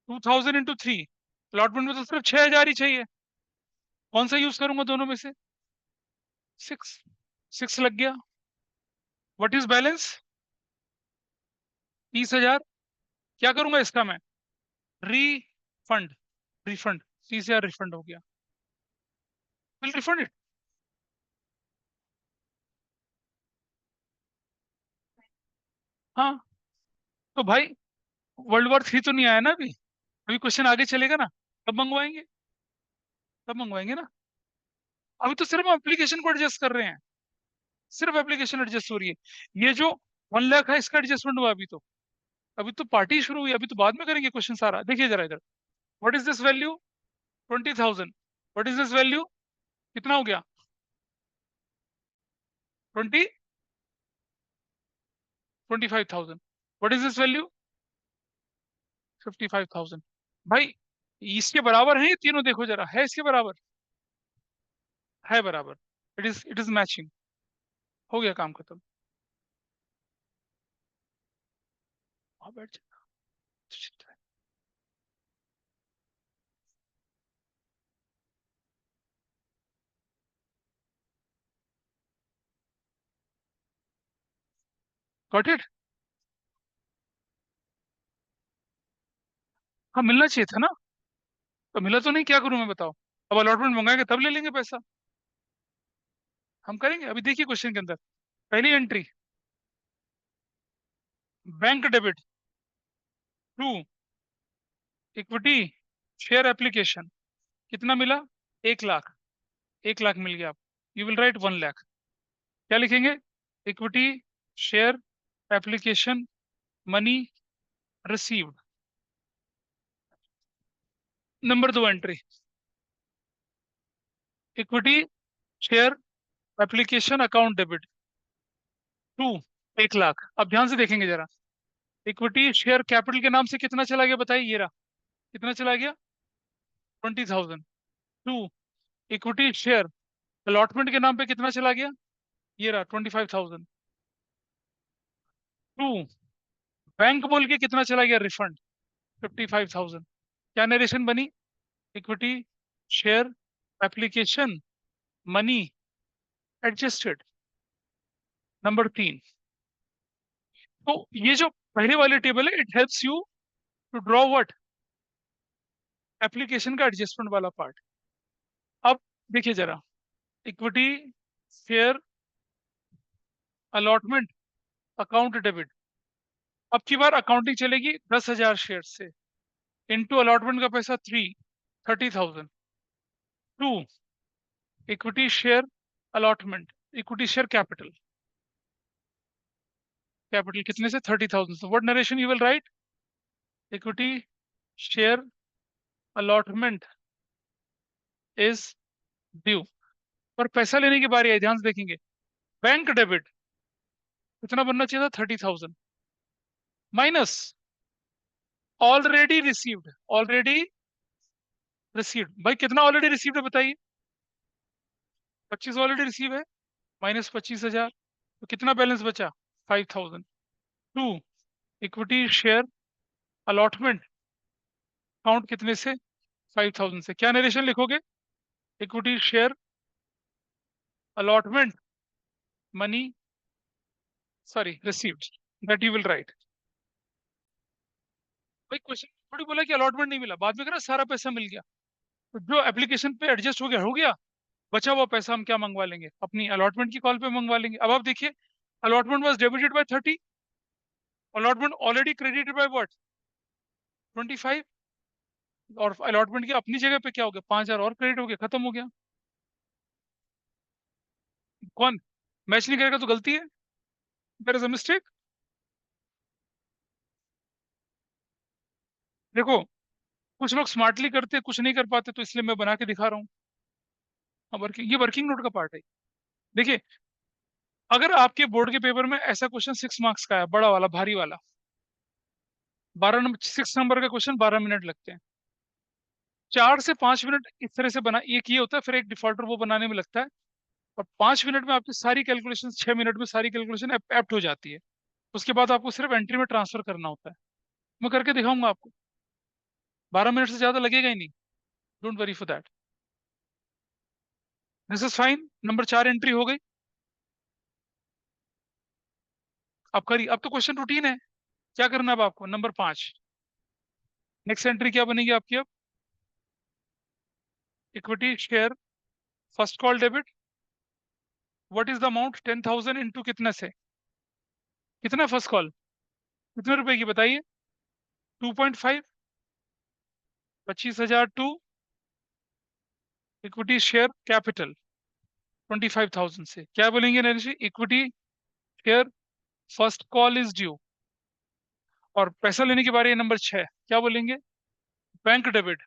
2,000 into 3। अलॉटमेंट में तो सिर्फ 6,000 ही चाहिए। कौन सा यूज करूंगा दोनों में से? 6। 6 लग गया। What is balance? 30,000। क्या करूंगा इसका मैं? Refund, refund. 30,000 रिफंड हो गया, विल रिफंड इट। हाँ, तो भाई वर्ल्ड वॉर 3 तो नहीं आया ना अभी, अभी क्वेश्चन आगे चलेगा ना। कब मंगवाएंगे? तब मंगवाएंगे ना। अभी तो सिर्फ हम एप्लीकेशन को एडजस्ट कर रहे हैं, सिर्फ एप्लीकेशन एडजस्ट हो रही है। ये जो 1 लाख है इसका एडजस्टमेंट हुआ अभी तो पार्टी शुरू हुई, अभी तो बाद में करेंगे क्वेश्चन सारा। देखिए जरा इधर, what is this value? 20,000। What is this value? कितना हो गया? 20, 25,000। What is this value? 55,000। भाई इसके बराबर है ये तीनों, देखो जरा, है इसके बराबर? है बराबर। It is matching. हो गया काम खत्म। हाँ, बैठ जा। Got it. हाँ, मिलना चाहिए था ना। तो मिला तो नहीं, क्या करूं मैं बताओ? अब अलॉटमेंट मंगाएंगे तब ले लेंगे पैसा। हम करेंगे, अभी देखिए क्वेश्चन के अंदर पहली entry, bank debit to equity share application. कितना मिला? 1 लाख। 1 लाख मिल गया। You will write 1 lakh. क्या लिखेंगे? Equity share application money received. Number 2 entry, equity share application account debit to 1 lakh. अब ध्यान से देखेंगे जरा, इक्विटी शेयर कैपिटल के नाम से कितना चला गया बताइए? ये रहा, कितना चला गया? 20,000। टू इक्विटी शेयर अलॉटमेंट के नाम पे कितना चला गया? ये रहा 25,000। टू बैंक बोल के कितना चला गया? रिफंड 55,000। क्या नरेशन बनी? Equity share application money adjusted. Number 3, तो ये जो पहले वाली टेबल है, it helps you to draw what? Application का एडजस्टमेंट वाला पार्ट। अब देखिए जरा, equity share allotment account debit. अब की बार अकाउंटिंग चलेगी 10,000 शेयर से, इनटू अलॉटमेंट का पैसा 30,000। To equity share allotment, equity share capital, capital कितने से? 30,000। So what narration you will write? Equity share allotment is due। और पैसा लेने की बारी है, ध्यान से देखेंगे। बैंक डेबिट कितना बनना चाहिए था? 30,000 minus already received, already received, भाई कितना ऑलरेडी रिसीव्ड है बताइए? 25 ऑलरेडी रिसीव है, माइनस 25,000, तो कितना बैलेंस बचा? 5,000। To, equity share allotment count कितने से? 5,000 से। क्या नरेशन लिखोगे? Equity share allotment money, sorry received, that you will write. भाई क्वेश्चन थोड़ी बोला कि अलॉटमेंट नहीं मिला, बाद में कह रहा सारा पैसा मिल गया। तो जो एप्लीकेशन पे एडजस्ट हो गया हो गया, बचा हुआ पैसा हम क्या मंगवा लेंगे? अपनी अलॉटमेंट की कॉल पे मंगवा लेंगे। अब आप देखिए, allotment was debited bye 30, allotment already credited by what? 25। और अलॉटमेंट की अपनी जगह पे क्या हो गया? 5,000 और क्रेडिट हो गया, खत्म हो गया। कौन मैच नहीं करेगा तो गलती है, देयर इज अ मिस्टेक। देखो, कुछ लोग स्मार्टली करते, कुछ नहीं कर पाते, तो इसलिए मैं बना के दिखा रहा हूँ। वर्किंग, ये वर्किंग नोट का पार्ट है। देखिए, अगर आपके बोर्ड के पेपर में ऐसा क्वेश्चन 6 मार्क्स का है, बड़ा वाला भारी वाला, 12 नंबर, 6 नंबर का क्वेश्चन, 12 मिनट लगते हैं। 4 से 5 मिनट इस तरह से बना, एक ये होता है, फिर एक डिफॉल्टर वो बनाने में लगता है। और 5 मिनट में आपकी सारी कैलकुलेशन, 6 मिनट में सारी कैलकुलेशन एप्ट हो जाती है। उसके बाद आपको सिर्फ एंट्री में ट्रांसफर करना होता है। मैं करके दिखाऊंगा आपको, 12 मिनट से ज्यादा लगेगा ही नहीं। Don't worry for that. This is fine. Number 4 entry हो गई। अब करिए, अब तो क्वेश्चन रूटीन है। क्या करना है अब आपको? नंबर 5, नेक्स्ट एंट्री क्या बनेगी आपकी अब? Equity share first call debit, what is the amount? 10,000 into कितने से? कितना फर्स्ट कॉल? कितने रुपए की बताइए? 2.5, 25,000 टू इक्विटी शेयर कैपिटल 25,000 से। क्या बोलेंगे Naresh ji? Equity share first call is due. और पैसा लेने के बारे में नंबर 6 क्या बोलेंगे? Bank debit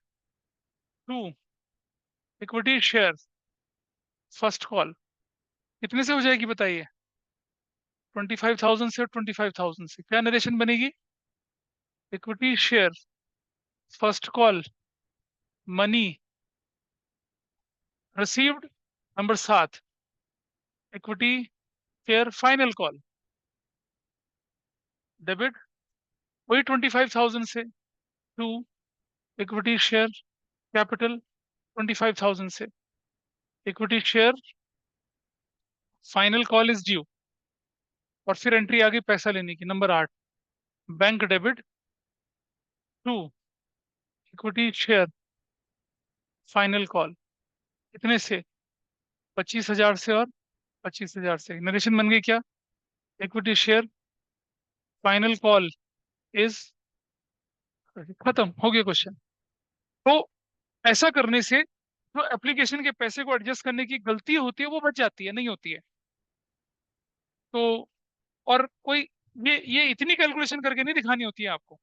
to equity share first call, कितने से हो जाएगी बताइए? 25,000 से। और 25,000 से क्या नरेशन बनेगी? Equity share first call money received, number 7 equity share final call debit, वही 25,000 से। टू इक्विटी शेयर कैपिटल 25,000 से, equity share final call is due. और फिर एंट्री आ गई पैसा लेने की, number 8 bank debit to equity share final call, कितने से? 25,000 से। और 25,000 से नरेशन बन गई क्या? Equity share final call is, खत्म हो गया क्वेश्चन। तो ऐसा करने से जो एप्लीकेशन के पैसे को एडजस्ट करने की गलती होती है वो बच जाती है, नहीं होती है। तो और कोई, ये इतनी कैलकुलेशन करके नहीं दिखानी होती है आपको,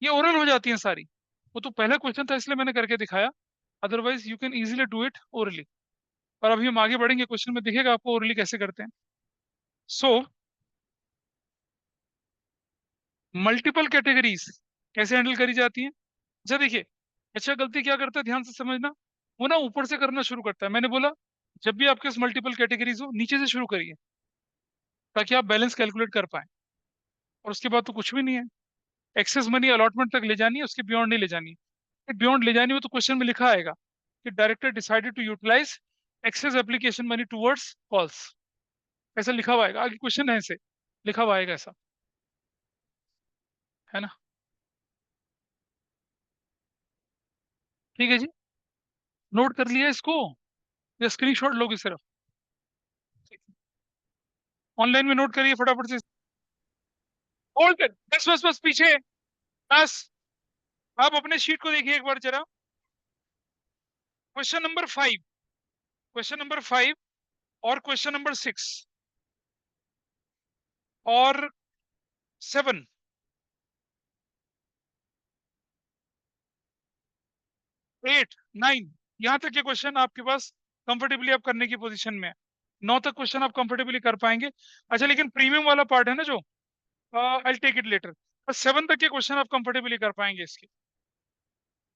ये ओरल हो जाती है सारी। वो तो पहला क्वेश्चन था इसलिए मैंने करके दिखाया, otherwise you can easily do it orally. और अभी हम आगे बढ़ेंगे, क्वेश्चन में दिखेगा आपको ओरली कैसे करते हैं। सो मल्टीपल कैटेगरीज कैसे हैंडल करी जाती हैं? अच्छा देखिए, अच्छा गलती क्या करता है ध्यान से समझना। वो ना ऊपर से करना शुरू करता है। मैंने बोला जब भी आपके पास मल्टीपल कैटेगरीज हो, नीचे से शुरू करिए, ताकि आप बैलेंस कैलकुलेट कर पाए। और उसके बाद तो कुछ भी नहीं है। एक्सेस मनी अलॉटमेंट तक ले जानी है, उसके बियॉन्ड नहीं ले जानी है। बियॉन्ड ले जानी हो तो क्वेश्चन में लिखा आएगा कि director decided to utilise excess application money towards calls, ऐसा लिखा हुआ आएगा। आगे क्वेश्चन है ऐसे लिखा हुआ आएगा, ऐसा है ना? ठीक है जी, नोट कर लिया इसको या स्क्रीनशॉट लोगे सिर्फ? ऑनलाइन में नोट करिए फटाफट से। होल्ड कर, बस बस बस पीछे, बस। आप अपने शीट को देखिए एक बार जरा। क्वेश्चन नंबर 5, क्वेश्चन नंबर 5 और क्वेश्चन नंबर 6 और 7, 8, 9, यहाँ तक के क्वेश्चन आपके पास कंफर्टेबली आप करने की पोजीशन में है। 9 तक क्वेश्चन आप कंफर्टेबली कर पाएंगे। अच्छा, लेकिन प्रीमियम वाला पार्ट है ना जो, आई टेक इट लेटर, बस 7 तक के क्वेश्चन आप कंफर्टेबली कर पाएंगे इसके।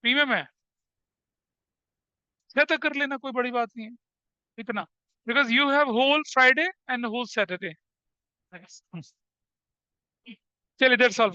प्रीमियम है। कहता कर लेना, कोई बड़ी बात नहीं है इतना, because you have whole Friday and whole Saturday. चलिए दैट्स ऑल।